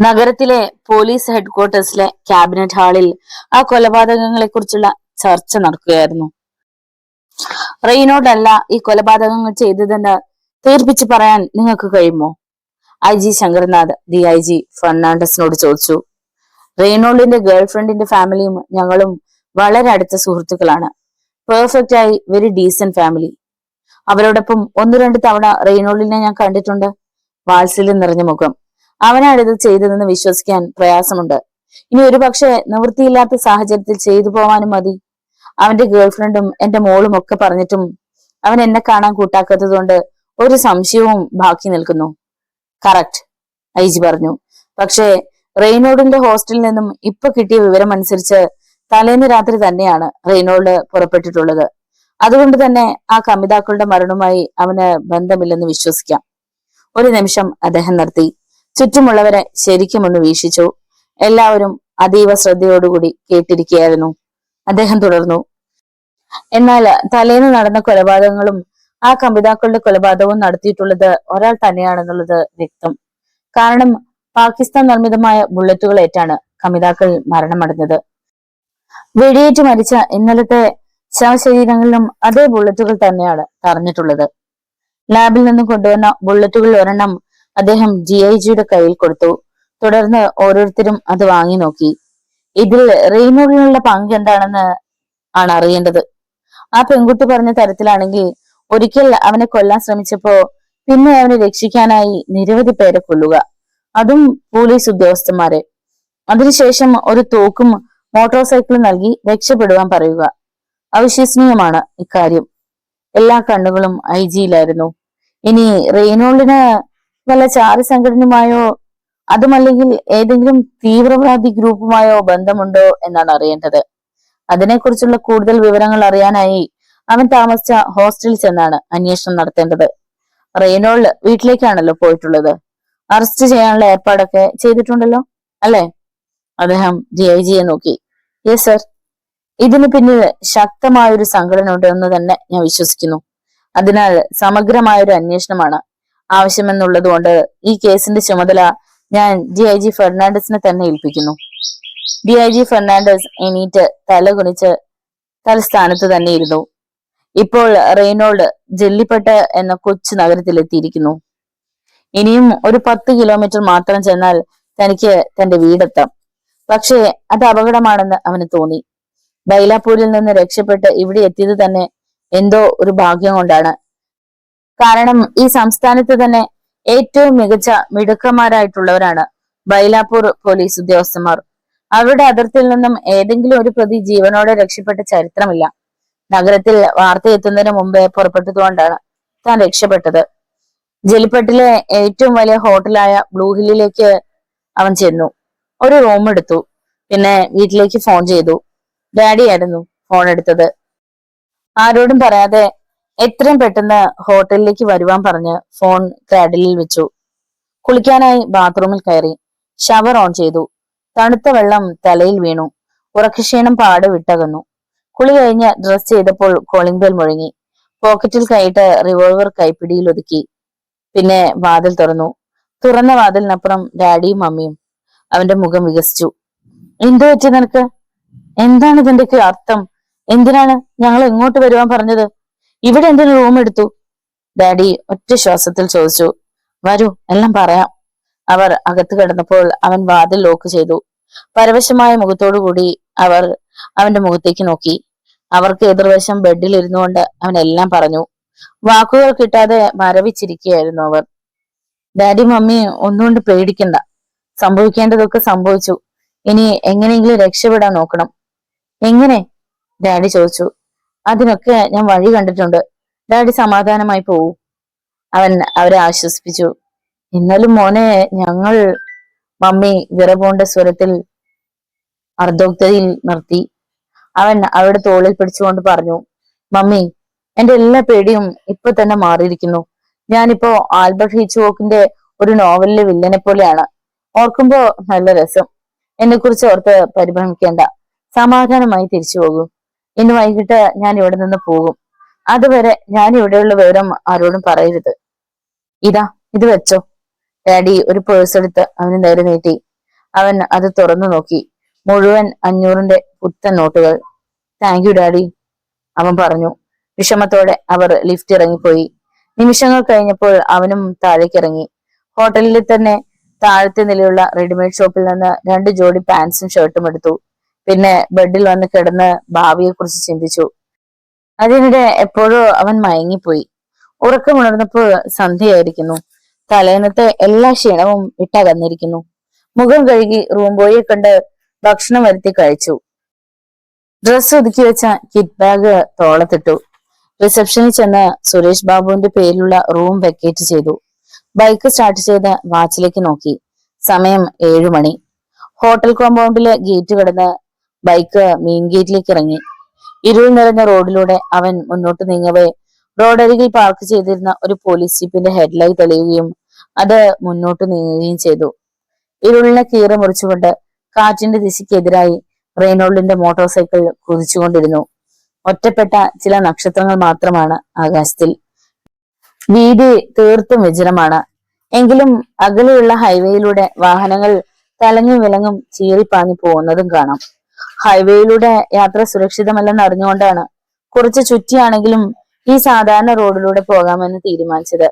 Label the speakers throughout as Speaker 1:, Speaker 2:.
Speaker 1: നഗരത്തിലെ police ഹെഡ്ക്വാർട്ടേഴ്സിലെ cabinet ഹാളിൽ ആ കൊലപാതകങ്ങളെ കുറിച്ചുള്ള ചർച്ച നടക്കുകയായിരുന്നു. റെയ്നോഡല്ല ഈ കൊലപാതകങ്ങൾ ചെയ്തതെന്ന് തീർപ്പിച്ച് പറയാൻ നിങ്ങൾക്ക് കഴിയുമോ? IG ശങ്കർനാഥ് DIG ഫെർണാണ്ടസിനോട് ചോദിച്ചു. റെയ്നോൾഡിന്റെ ഗേൾഫ്രണ്ടിന്റെ ഫാമിലിയും ഞങ്ങളും വളരെ അടുത്ത സുഹൃത്തുക്കളാണ്. പെർഫെക്റ്റ് ആയി വെരി ഡീസന്റ് ഫാമിലി. അവരോടൊപ്പം 1-2 തവണ റെയ്നോൾഡിനെ ഞാൻ കണ്ടിട്ടുണ്ട്. വാത്സല്യം നിറഞ്ഞ മുഖം. അവനാണ് ഇത് ചെയ്തതെന്ന് വിശ്വസിക്കാൻ പ്രയാസമുണ്ട്. ഇനി ഒരുപക്ഷെ നിവൃത്തിയില്ലാത്ത സാഹചര്യത്തിൽ ചെയ്തു പോവാനും മതി. അവന്റെ ഗേൾഫ്രണ്ടും എന്റെ മോളും ഒക്കെ പറഞ്ഞിട്ടും അവൻ എന്നെ കാണാൻ കൂട്ടാക്കാത്തത് കൊണ്ട് ഒരു സംശയവും ബാക്കി നിൽക്കുന്നു. കറക്റ്റ്, IG പറഞ്ഞു. പക്ഷേ റെയ്നോൾഡിന്റെ ഹോസ്റ്റലിൽ നിന്നും ഇപ്പൊ കിട്ടിയ വിവരം അനുസരിച്ച് തലേന്ന് രാത്രി തന്നെയാണ് റെയ്നോൾഡ് പുറപ്പെട്ടിട്ടുള്ളത്. അതുകൊണ്ട് തന്നെ ആ കമിതാക്കളുടെ മരണവുമായി അവന് ബന്ധമില്ലെന്ന് വിശ്വസിക്കാം. ഒരു നിമിഷം അദ്ദേഹം നിർത്തി. ചുറ്റുമുള്ളവരെ ശരിക്കും ഒന്ന് വീക്ഷിച്ചു. എല്ലാവരും അതീവ ശ്രദ്ധയോടുകൂടി കേട്ടിരിക്കുകയായിരുന്നു. അദ്ദേഹം തുടർന്നു. എന്നാൽ തലേന്ന് നടന്ന കൊലപാതകങ്ങളും ആ കമിതാക്കളുടെ കൊലപാതകവും നടത്തിയിട്ടുള്ളത് ഒരാൾ തന്നെയാണെന്നുള്ളത് വ്യക്തം. കാരണം പാകിസ്ഥാൻ നിർമ്മിതമായ ബുള്ളറ്റുകൾ ഏറ്റാണ് കമിതാക്കൾ മരണമടഞ്ഞത്. വെടിയേറ്റ് മരിച്ച ഇന്നലത്തെ ശവശരീരങ്ങളിലും അതേ ബുള്ളറ്റുകൾ തന്നെയാണ് തറഞ്ഞിട്ടുള്ളത്. ലാബിൽ നിന്നും കൊണ്ടുവന്ന ബുള്ളറ്റുകളിൽ ഒരെണ്ണം അദ്ദേഹം DIGയുടെ കയ്യിൽ കൊടുത്തു. തുടർന്ന് ഓരോരുത്തരും അത് വാങ്ങി നോക്കി. ഇതിൽ റെയ്നോൾഡിനുള്ള പങ്ക് എന്താണെന്ന് ആണ് അറിയേണ്ടത്. ആ പെൺകുട്ടി പറഞ്ഞ തരത്തിലാണെങ്കിൽ ഒരിക്കൽ അവനെ കൊല്ലാൻ ശ്രമിച്ചപ്പോ പിന്നെ അവനെ രക്ഷിക്കാനായി നിരവധി പേരെ കൊല്ലുക, അതും പോലീസ് ഉദ്യോഗസ്ഥന്മാരെ. അതിനുശേഷം ഒരു തോക്കും മോട്ടോർ സൈക്കിളും നൽകി രക്ഷപ്പെടുവാൻ പറയുക. അവിശ്വസനീയമാണ് ഇക്കാര്യം. എല്ലാ കണ്ണുകളും IG-യിലായിരുന്നു. ഇനി റെയ്നോൾഡിന് വല്ല ചാര സംഘടനയുമായോ അതുമല്ലെങ്കിൽ ഏതെങ്കിലും തീവ്രവാദി ഗ്രൂപ്പുമായോ ബന്ധമുണ്ടോ എന്നാണ് അറിയേണ്ടത്. അതിനെക്കുറിച്ചുള്ള കൂടുതൽ വിവരങ്ങൾ അറിയാനായി അവൻ താമസിച്ച ഹോസ്റ്റലിൽ ചെന്നാണ് അന്വേഷണം നടത്തേണ്ടത്. റെയ്നോൾഡ് വീട്ടിലേക്കാണല്ലോ പോയിട്ടുള്ളത്. അറസ്റ്റ് ചെയ്യാനുള്ള ഏർപ്പാടൊക്കെ ചെയ്തിട്ടുണ്ടല്ലോ അല്ലെ? അദ്ദേഹം DIGയെ നോക്കി. Yes sir. ഇതിന് പിന്നിൽ ശക്തമായൊരു സംഘടന ഉണ്ടെന്ന് തന്നെ ഞാൻ വിശ്വസിക്കുന്നു. അതിനാൽ സമഗ്രമായൊരു അന്വേഷണമാണ് ആവശ്യമെന്നുള്ളത് കൊണ്ട് ഈ കേസിന്റെ ചുമതല ഞാൻ DIG ഫെർണാണ്ടസിനെ തന്നെ ഏൽപ്പിക്കുന്നു. DIG ഫെർണാണ്ടസ് എണീറ്റ് തല കുനിച്ച് തലസ്ഥാനത്ത് തന്നെ ഇരുന്നു. ഇപ്പോൾ റെയ്നോൾഡ് ജെല്ലിപ്പെട്ട് എന്ന കൊച്ചു നഗരത്തിലെത്തിയിരിക്കുന്നു. ഇനിയും ഒരു 10 കിലോമീറ്റർ മാത്രം ചെന്നാൽ തനിക്ക് തന്റെ വീടെത്താം. പക്ഷേ അത് അപകടമാണെന്ന് അവന് തോന്നി. ബൈലാപൂരിൽ നിന്ന് രക്ഷപ്പെട്ട് ഇവിടെ എത്തിയത് തന്നെ എന്തോ ഒരു ഭാഗ്യം കൊണ്ടാണ്. കാരണം ഈ സംസ്ഥാനത്ത് തന്നെ ഏറ്റവും മികച്ച മിടുക്കന്മാരായിട്ടുള്ളവരാണ് ബൈലാപൂർ പോലീസ് ഉദ്യോഗസ്ഥന്മാർ. അവരുടെ അതിർത്തിയിൽ നിന്നും ഏതെങ്കിലും ഒരു പ്രതി ജീവനോടെ രക്ഷപ്പെട്ട ചരിത്രമില്ല. നഗരത്തിൽ വാർത്ത എത്തുന്നതിന് മുമ്പേ പുറപ്പെട്ടതുകൊണ്ടാണ് താൻ രക്ഷപ്പെട്ടത്. ജലിപ്പട്ടിലെ ഏറ്റവും വലിയ ഹോട്ടലായ ബ്ലൂ ഹില്ലിലേക്ക് അവൻ ചെന്നു. ഒരു റൂം എടുത്തു. പിന്നെ വീട്ടിലേക്ക് ഫോൺ ചെയ്തു. ഡാഡി ആയിരുന്നു ഫോൺ എടുത്തത്. ആരോടും പറയാതെ എത്രയും പെട്ടെന്ന് ഹോട്ടലിലേക്ക് വരുവാൻ പറഞ്ഞ് ഫോൺ ക്രാഡിലിൽ വെച്ചു. കുളിക്കാനായി ബാത്റൂമിൽ കയറി. ഷവർ ഓൺ ചെയ്തു. തണുത്ത വെള്ളം തലയിൽ വീണു. ഉറക്കക്ഷീണം പാട് വിട്ടകന്നു. കുളി കഴിഞ്ഞ് ഡ്രസ് ചെയ്തപ്പോൾ കോളിംഗ് ബെൽ മുഴങ്ങി. പോക്കറ്റിൽ കൈയിട്ട് റിവോൾവർ കൈപ്പിടിയിൽ ഒതുക്കി. പിന്നെ വാതിൽ തുറന്നു. തുറന്ന വാതിലിനപ്പുറം ഡാഡിയും മമ്മിയും. അവന്റെ മുഖം വികസിച്ചു. എന്തു പറ്റി നിനക്ക്? എന്താണ് ഇതിന്റെയൊക്കെ അർത്ഥം? എന്തിനാണ് ഞങ്ങൾ എങ്ങോട്ട് വരുവാൻ പറഞ്ഞത്? ഇവിടെ എന്തിനു റൂം എടുത്തു? ഡാഡി ഒറ്റ ശ്വാസത്തിൽ ചോദിച്ചു. വരൂ, എല്ലാം പറയാം. അവർ അകത്ത് കിടന്നപ്പോൾ അവൻ വാതിൽ ലോക്ക് ചെയ്തു. പരവശമായ മുഖത്തോടുകൂടി അവർ അവന്റെ മുഖത്തേക്ക് നോക്കി. അവർക്ക് എതിർവശം ബെഡിൽ ഇരുന്നുകൊണ്ട് അവൻ എല്ലാം പറഞ്ഞു. വാക്കുകൾ കിട്ടാതെ മരവിച്ചിരിക്കുകയായിരുന്നു അവർ. ഡാഡി മമ്മി ഒന്നുകൊണ്ട് പേടിക്കണ്ട. സംഭവിക്കേണ്ടതൊക്കെ സംഭവിച്ചു. ഇനി എങ്ങനെയെങ്കിലും രക്ഷപ്പെടാൻ നോക്കണം. എങ്ങനെ? ഡാഡി ചോദിച്ചു. അതിനൊക്കെ ഞാൻ വഴി കണ്ടിട്ടുണ്ട്. ഡാഡി സമാധാനമായി പോവൂ. അവൻ അവരെ ആശ്വസിപ്പിച്ചു. എന്നാലും മോനെ, ഞങ്ങൾ... മമ്മി വിറപോണ്ട സ്വരത്തിൽ അർദ്ധോക്തയിൽ നിർത്തി. അവൻ അവരുടെ തോളിൽ പിടിച്ചുകൊണ്ട് പറഞ്ഞു. മമ്മി, എന്റെ എല്ലാ പേടിയും ഇപ്പൊ തന്നെ മാറിയിരിക്കുന്നു. ഞാനിപ്പോ ആൽബർട്ട് ഹിച്ച്കോക്കിന്റെ ഒരു നോവലിലെ വില്ലനെ പോലെയാണ്. ഓർക്കുമ്പോ നല്ല രസം. എന്നെ കുറിച്ച് ഓർത്ത് പരിഭ്രമിക്കേണ്ട. സമാധാനമായി തിരിച്ചു പോകൂ. ഇന്ന് വൈകിട്ട് ഞാൻ ഇവിടെ നിന്ന് പോകും. അതുവരെ ഞാൻ ഇവിടെയുള്ള വിവരം ആരോടും പറയരുത്. ഇതാ, ഇത് വെച്ചോ. ഡാഡി ഒരു പേഴ്സ് എടുത്ത് അവന് നേരെ നീട്ടി. അവൻ അത് തുറന്നു നോക്കി. മുഴുവൻ 500ന്റെ പുത്തൻ നോട്ടുകൾ. താങ്ക് യു ഡാഡി, അവൻ പറഞ്ഞു. വിഷമത്തോടെ അവർ ലിഫ്റ്റ് ഇറങ്ങിപ്പോയി. നിമിഷങ്ങൾ കഴിഞ്ഞപ്പോൾ അവനും താഴേക്ക് ഇറങ്ങി. ഹോട്ടലിൽ തന്നെ താഴത്തെ നിലയുള്ള റെഡിമെയ്ഡ് ഷോപ്പിൽ നിന്ന് 2 ജോഡി പാൻസും ഷർട്ടും എടുത്തു. പിന്നെ ബെഡിൽ വന്ന് കിടന്ന് ഭാവിയെ കുറിച്ച് ചിന്തിച്ചു. അതിനിടെ എപ്പോഴോ അവൻ മയങ്ങിപ്പോയി. ഉറക്കമുണർന്നപ്പോൾ സന്ധ്യയായിരിക്കുന്നു. തലേന്നത്തെ എല്ലാ ക്ഷീണവും വിട്ടകന്നിരിക്കുന്നു. മുഖം കഴുകി റൂം ബോയെ കണ്ട് ഭക്ഷണം വരുത്തി കഴിച്ചു. ഡ്രസ് ഒതുക്കി വെച്ച കിറ്റ് ബാഗ് തോളത്തിട്ടു. റിസപ്ഷനിൽ ചെന്ന് സുരേഷ് ബാബുവിന്റെ പേരിലുള്ള റൂം വെക്കേറ്റ് ചെയ്തു. ബൈക്ക് സ്റ്റാർട്ട് ചെയ്ത് വാച്ചിലേക്ക് നോക്കി. സമയം 7 മണി. ഹോട്ടൽ കോമ്പൗണ്ടിലെ ഗേറ്റ് കടന്ന് ബൈക്ക് മെയിൻ ഗേറ്റിലേക്ക് ഇറങ്ങി. ഇരുൾ നിറഞ്ഞ റോഡിലൂടെ അവൻ മുന്നോട്ട് നീങ്ങവേ റോഡരികിൽ പാർക്ക് ചെയ്തിരുന്ന ഒരു പോലീസ് ജീപ്പിന്റെ ഹെഡ്ലൈറ്റ് തെളിയുകയും അത് മുന്നോട്ട് നീങ്ങുകയും ചെയ്തു. ഇരുളിനെ കീറി മുറിച്ചുകൊണ്ട് കാറ്റിന്റെ ദിശയ്ക്കെതിരായി റെയ്നോൾഡിന്റെ മോട്ടോർ സൈക്കിൾ കുതിച്ചുകൊണ്ടിരുന്നു. ഒറ്റപ്പെട്ട ചില നക്ഷത്രങ്ങൾ മാത്രമാണ് ആകാശത്തിൽ. വീതി തീർത്തും വിജനമാണ്. എങ്കിലും അകലെയുള്ള ഹൈവേയിലൂടെ വാഹനങ്ങൾ തലങ്ങും വിലങ്ങും ചീറിപ്പാഞ്ഞു പോകുന്നതും കാണാം. ഹൈവേയിലൂടെ യാത്ര സുരക്ഷിതമല്ലെന്ന് അറിഞ്ഞുകൊണ്ടാണ് കുറച്ച് ചുറ്റിയാണെങ്കിലും ഈ സാധാരണ റോഡിലൂടെ പോകാമെന്ന് തീരുമാനിച്ചത്.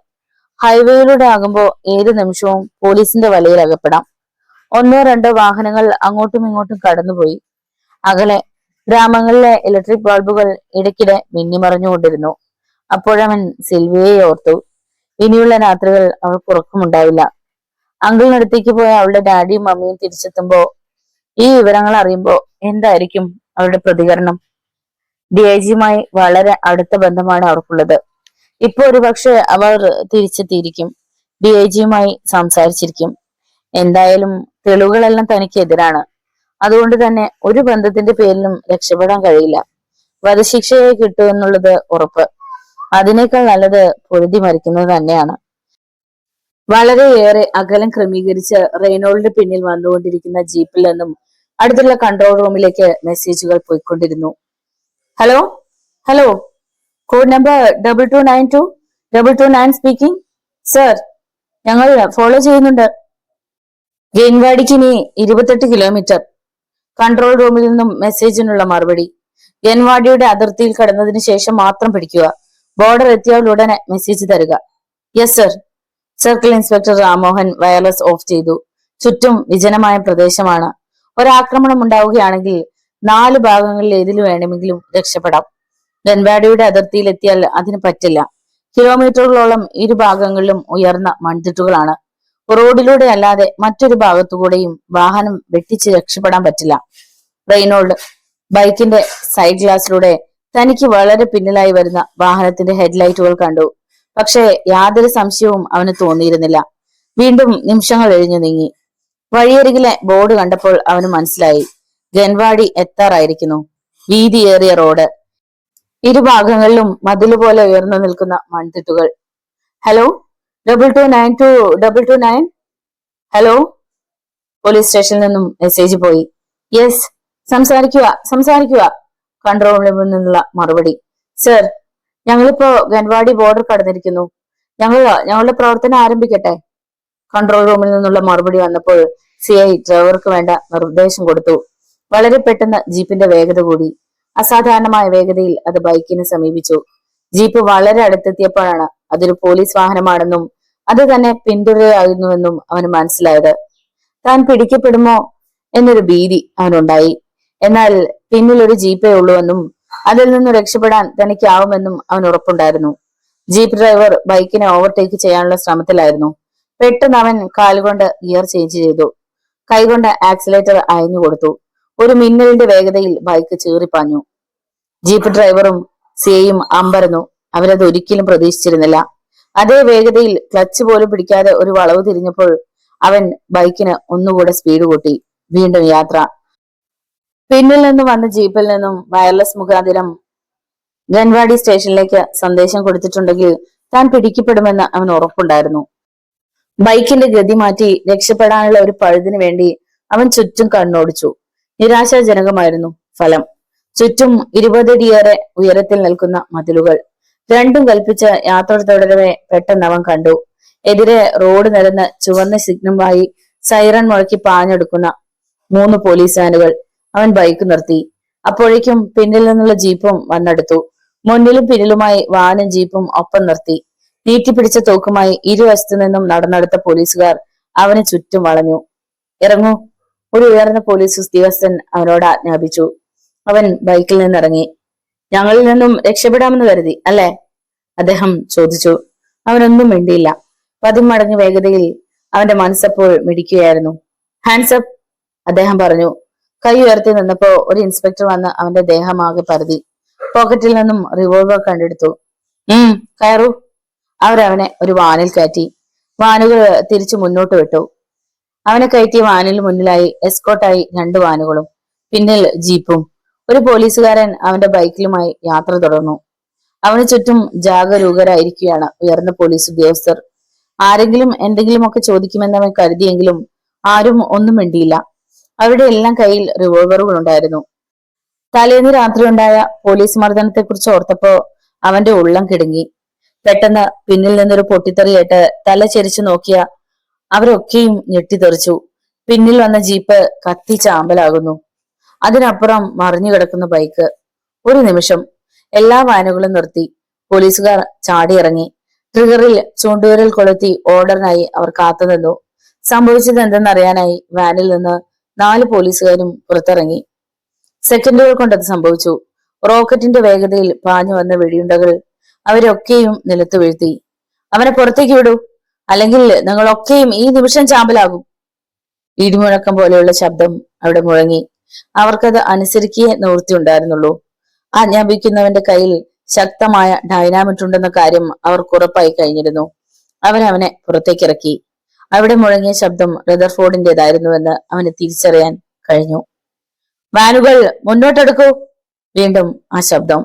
Speaker 1: ഹൈവേയിലൂടെ ആകുമ്പോൾ ഏത് നിമിഷവും പോലീസിന്റെ വലയിൽ അകപ്പെടാം. 1-2 വാഹനങ്ങൾ അങ്ങോട്ടും ഇങ്ങോട്ടും കടന്നുപോയി. അകലെ ഗ്രാമങ്ങളിലെ ഇലക്ട്രിക് ബൾബുകൾ ഇടയ്ക്കിടെ മിന്നിമറഞ്ഞുകൊണ്ടിരുന്നു. അപ്പോഴവൻ സിൽവിയെ ഓർത്തു. ഇനിയുള്ള രാത്രികൾ അവൾക്ക് ഉറക്കമുണ്ടാവില്ല. അങ്കിളിനടുത്തേക്ക് പോയ അവളുടെ ഡാഡിയും മമ്മിയും തിരിച്ചെത്തുമ്പോ ഈ വിവരങ്ങൾ അറിയുമ്പോ എന്തായിരിക്കും അവരുടെ പ്രതികരണം? DIGയുമായി വളരെ അടുത്ത ബന്ധമാണ് അവർക്കുള്ളത്. ഇപ്പൊ ഒരുപക്ഷെ അവർ തിരിച്ചെത്തിയിരിക്കും. DIGയുമായി സംസാരിച്ചിരിക്കും. എന്തായാലും തെളിവുകളെല്ലാം തനിക്ക് എതിരാണ്. അതുകൊണ്ട് തന്നെ ഒരു ബന്ധത്തിന്റെ പേരിലും രക്ഷപ്പെടാൻ കഴിയില്ല. വധശിക്ഷയെ കിട്ടുമെന്നുള്ളത് ഉറപ്പ്. അതിനേക്കാൾ നല്ലത് പൊരുതി മരിക്കുന്നത് തന്നെയാണ്. വളരെയേറെ അകലം ക്രമീകരിച്ച് റെയ്നോൾഡിന്റെ പിന്നിൽ വന്നുകൊണ്ടിരിക്കുന്ന ജീപ്പിൽ നിന്നും അടുത്തുള്ള കൺട്രോൾ റൂമിലേക്ക് മെസ്സേജുകൾ പോയിക്കൊണ്ടിരുന്നു. Hello hello, code number 2292 229 speaking. Sir, ഞങ്ങൾ ഫോളോ ചെയ്യുന്നുണ്ട്. ഗെൻവാഡിക്ക് ഇനി 28 കിലോമീറ്റർ. കൺട്രോൾ റൂമിൽ നിന്നും മെസ്സേജിനുള്ള മറുപടി. ഗെൻവാഡിയുടെ അതിർത്തിയിൽ കടന്നതിന് ശേഷം മാത്രം പിടിക്കുക. ബോർഡർ എത്തിയാൽ ഉടനെ മെസ്സേജ് തരിക. Yes sir. Circle inspector Ram Mohan wireless of ചെയ്തു. ചുറ്റും വിജനമായ പ്രദേശമാണ്. ഒരാക്രമണം ഉണ്ടാവുകയാണെങ്കിൽ 4 ഭാഗങ്ങളിൽ ഏതിൽ വേണമെങ്കിലും രക്ഷപ്പെടാം. ഗൻവാഡിയുടെ അതിർത്തിയിൽ എത്തിയാൽ അതിന് പറ്റില്ല. കിലോമീറ്ററുകളോളം 2 ഭാഗങ്ങളിലും ഉയർന്ന മൺതിട്ടുകളാണ്. റോഡിലൂടെ അല്ലാതെ മറ്റൊരു ഭാഗത്തുകൂടെയും വാഹനം വെട്ടിച്ച് രക്ഷപ്പെടാൻ പറ്റില്ല. റെയ്നോൾഡ് ബൈക്കിന്റെ സൈഡ് ഗ്ലാസിലൂടെ തനിക്ക് വളരെ പിന്നിലായി വരുന്ന വാഹനത്തിന്റെ ഹെഡ്ലൈറ്റുകൾ കണ്ടു. പക്ഷേ യാതൊരു സംശയവും അവന് തോന്നിയിരുന്നില്ല. വീണ്ടും നിമിഷങ്ങൾ എഴിഞ്ഞു നീങ്ങി. വഴിയരികിലെ ബോർഡ് കണ്ടപ്പോൾ അവന് മനസ്സിലായി. ഗൻവാഡി എത്താറായിരിക്കുന്നു. വീതിയേറിയ റോഡ്, ഇരുഭാഗങ്ങളിലും മതിലുപോലെ ഉയർന്നു നിൽക്കുന്ന മൺതിട്ടുകൾ. ഹലോ, 2292 229. ഹലോ, പോലീസ് സ്റ്റേഷനിൽ നിന്നും മെസ്സേജ് പോയി. യെസ്, സംസാരിക്കുക. കൺട്രോൾ റൂമിൽ നിന്നുള്ള മറുപടി. സർ, ഞങ്ങളിപ്പോ ഗൻവാഡി ബോർഡർ കടന്നിരിക്കുന്നു. ഞങ്ങളുടെ പ്രവർത്തനം ആരംഭിക്കട്ടെ? കൺട്രോൾ റൂമിൽ നിന്നുള്ള മറുപടി വന്നപ്പോൾ CI ഡ്രൈവർക്ക് വേണ്ട നിർദ്ദേശം കൊടുത്തു. വളരെ പെട്ടെന്ന് ജീപ്പിന്റെ വേഗത കൂടി. അസാധാരണമായ വേഗതയിൽ അത് ബൈക്കിനെ സമീപിച്ചു. ജീപ്പ് വളരെ അടുത്തെത്തിയപ്പോഴാണ് അതൊരു പോലീസ് വാഹനമാണെന്നും അത് തന്നെ പിന്തുടരുകയായിരുന്നുവെന്നും അവന് മനസ്സിലായത്. താൻ പിടിക്കപ്പെടുമോ എന്നൊരു ഭീതി അവനുണ്ടായി. എന്നാൽ പിന്നിൽ ഒരു ജീപ്പേ ഉള്ളൂവെന്നും അതിൽ നിന്നും രക്ഷപ്പെടാൻ തനിക്കാവുമെന്നും അവൻ ഉറപ്പുണ്ടായിരുന്നു. ജീപ്പ് ഡ്രൈവർ ബൈക്കിനെ ഓവർടേക്ക് ചെയ്യാനുള്ള ശ്രമത്തിലായിരുന്നു. പെട്ടെന്ന് അവൻ കാലുകൊണ്ട് ഗിയർ ചേഞ്ച് ചെയ്തു. കൈകൊണ്ട് ആക്സിലേറ്റർ അയഞ്ഞു കൊടുത്തു. ഒരു മിന്നലിന്റെ വേഗതയിൽ ബൈക്ക് ചീറിപ്പാഞ്ഞു. ജീപ്പ് ഡ്രൈവറും സിയയും അമ്പരന്നു. അവരത് ഒരിക്കലും പ്രതീക്ഷിച്ചിരുന്നില്ല. അതേ വേഗതയിൽ ക്ലച്ച് പോലും പിടിക്കാതെ ഒരു വളവ് തിരിഞ്ഞപ്പോൾ അവൻ ബൈക്കിന് ഒന്നുകൂടെ സ്പീഡ് കൂട്ടി. വീണ്ടും യാത്ര. പിന്നിൽ നിന്ന് വന്ന ജീപ്പിൽ നിന്നും വയർലെസ് മുഖാന്തരം ഗൻവാഡി സ്റ്റേഷനിലേക്ക് സന്ദേശം കൊടുത്തിട്ടുണ്ടെങ്കിൽ താൻ പിടിക്കപ്പെടുമെന്ന് അവൻ ഉറപ്പുണ്ടായിരുന്നു. ബൈക്കിന്റെ ഗതി മാറ്റി രക്ഷപ്പെടാനുള്ള ഒരു പഴുതിനു വേണ്ടി അവൻ ചുറ്റും കണ്ണോടിച്ചു. നിരാശാജനകമായിരുന്നു ഫലം. ചുറ്റും 20 അടിയേറെ ഉയരത്തിൽ നിൽക്കുന്ന മതിലുകൾ. രണ്ടും കൽപ്പിച്ച് യാത്ര തുടരവെ പെട്ടെന്ന് അവൻ കണ്ടു. എതിരെ റോഡ് നിരന്ന് ചുവന്ന സിഗ്നലുമായി സൈറൺ മുഴക്കി പാഞ്ഞെടുക്കുന്ന 3 പോലീസ് വാനുകൾ. അവൻ ബൈക്ക് നിർത്തി. അപ്പോഴേക്കും പിന്നിൽ നിന്നുള്ള ജീപ്പും വന്നെടുത്തു. മുന്നിലും പിന്നിലുമായി വാനും ജീപ്പും ഒപ്പം നിർത്തി. നീട്ടിപ്പിടിച്ച തോക്കുമായി ഇരുവശത്തു നിന്നും നടന്നെടുത്ത പോലീസുകാർ അവന് ചുറ്റും വളഞ്ഞു. ഇറങ്ങൂ, ഒരു ഉയർന്ന പോലീസ് ഉദ്യോഗസ്ഥൻ അവനോട് ആജ്ഞാപിച്ചു. അവൻ ബൈക്കിൽ നിന്നിറങ്ങി. ഞങ്ങളിൽ നിന്നും രക്ഷപ്പെടാമെന്ന് കരുതി അല്ലേ? അദ്ദേഹം ചോദിച്ചു. അവനൊന്നും മിണ്ടിയില്ല. 10 മടങ്ങ് വേഗതയിൽ അവന്റെ മനസ്സപ്പോൾ മിടിക്കുകയായിരുന്നു. ഹാൻഡ്സപ്പ്, അദ്ദേഹം പറഞ്ഞു. കൈ ഉയർത്തി നിന്നപ്പോ ഒരു ഇൻസ്പെക്ടർ വന്ന് അവന്റെ ദേഹമാകെ പരതി. പോക്കറ്റിൽ നിന്നും റിവോൾവർ കണ്ടെടുത്തു. കയറൂ. അവരവനെ ഒരു വാനിൽ കയറ്റി. വാനുകൾ തിരിച്ചു മുന്നോട്ട് വിട്ടു. അവനെ കയറ്റിയ വാനിന് മുന്നിലായി എസ്കോട്ടായി 2 വാനുകളും പിന്നിൽ ജീപ്പും. ഒരു പോലീസുകാരൻ അവന്റെ ബൈക്കിലുമായി യാത്ര തുടർന്നു. അവന് ചുറ്റും ജാഗരൂകരായിരിക്കുകയാണ് ഉയർന്ന പോലീസ് ഉദ്യോഗസ്ഥർ. ആരെങ്കിലും എന്തെങ്കിലുമൊക്കെ ചോദിക്കുമെന്ന് അവൻ കരുതിയെങ്കിലും ആരും ഒന്നും മിണ്ടിയില്ല. അവരുടെ എല്ലാം കയ്യിൽ റിവോൾവറുകൾ ഉണ്ടായിരുന്നു. തലേന്ന് രാത്രി ഉണ്ടായ പോലീസ് മർദ്ദനത്തെ കുറിച്ച് ഓർത്തപ്പോ അവന്റെ ഉള്ളം കിടുങ്ങി. പെട്ടെന്ന് പിന്നിൽ നിന്നൊരു പൊട്ടിത്തെറിയേറ്റ് തല ചെരിച്ചു നോക്കിയ അവരൊക്കെയും ഞെട്ടിത്തെറിച്ചു. പിന്നിൽ വന്ന ജീപ്പ് കത്തി ചാമ്പലാകുന്നു. അതിനപ്പുറം മറിഞ്ഞു കിടക്കുന്ന ബൈക്ക്. ഒരു നിമിഷം എല്ലാ വാനുകളും നിർത്തി. പോലീസുകാർ ചാടിയിറങ്ങി. ട്രിഗറിൽ ചൂണ്ടുവിരൽ കൊളുത്തി ഓർഡറിനായി അവർ കാത്തുനിന്നു. സംഭവിച്ചത് എന്തെന്നറിയാനായി വാനിൽ നിന്ന് 4 പോലീസുകാരും പുറത്തിറങ്ങി. സെക്കൻഡുകൾ കൊണ്ടത് സംഭവിച്ചു. റോക്കറ്റിന്റെ വേഗതയിൽ പാഞ്ഞു വന്ന വെടിയുണ്ടകൾ അവരൊക്കെയും നിലത്ത് വീഴ്ത്തി. അവനെ പുറത്തേക്ക് വിടൂ, അല്ലെങ്കിൽ നിങ്ങളൊക്കെയും ഈ നിമിഷം ചാമ്പലാകും. ഇടിമുഴക്കം പോലെയുള്ള ശബ്ദം അവിടെ മുഴങ്ങി. അവർക്കത് അനുസരിക്കേ നിവൃത്തിയുണ്ടായിരുന്നുള്ളൂ. ആജ്ഞാപിക്കുന്നവന്റെ കയ്യിൽ ശക്തമായ ഡൈനാമിറ്റ് ഉണ്ടെന്ന കാര്യം അവർക്ക് ഉറപ്പായി കഴിഞ്ഞിരുന്നു. അവനെ പുറത്തേക്കിറക്കി. അവിടെ മുഴങ്ങിയ ശബ്ദം റദർഫോർഡിന്റേതായിരുന്നുവെന്ന് അവന് തിരിച്ചറിയാൻ കഴിഞ്ഞു. വാനുകൾ മുന്നോട്ടെടുക്കൂ. വീണ്ടും ആ ശബ്ദം.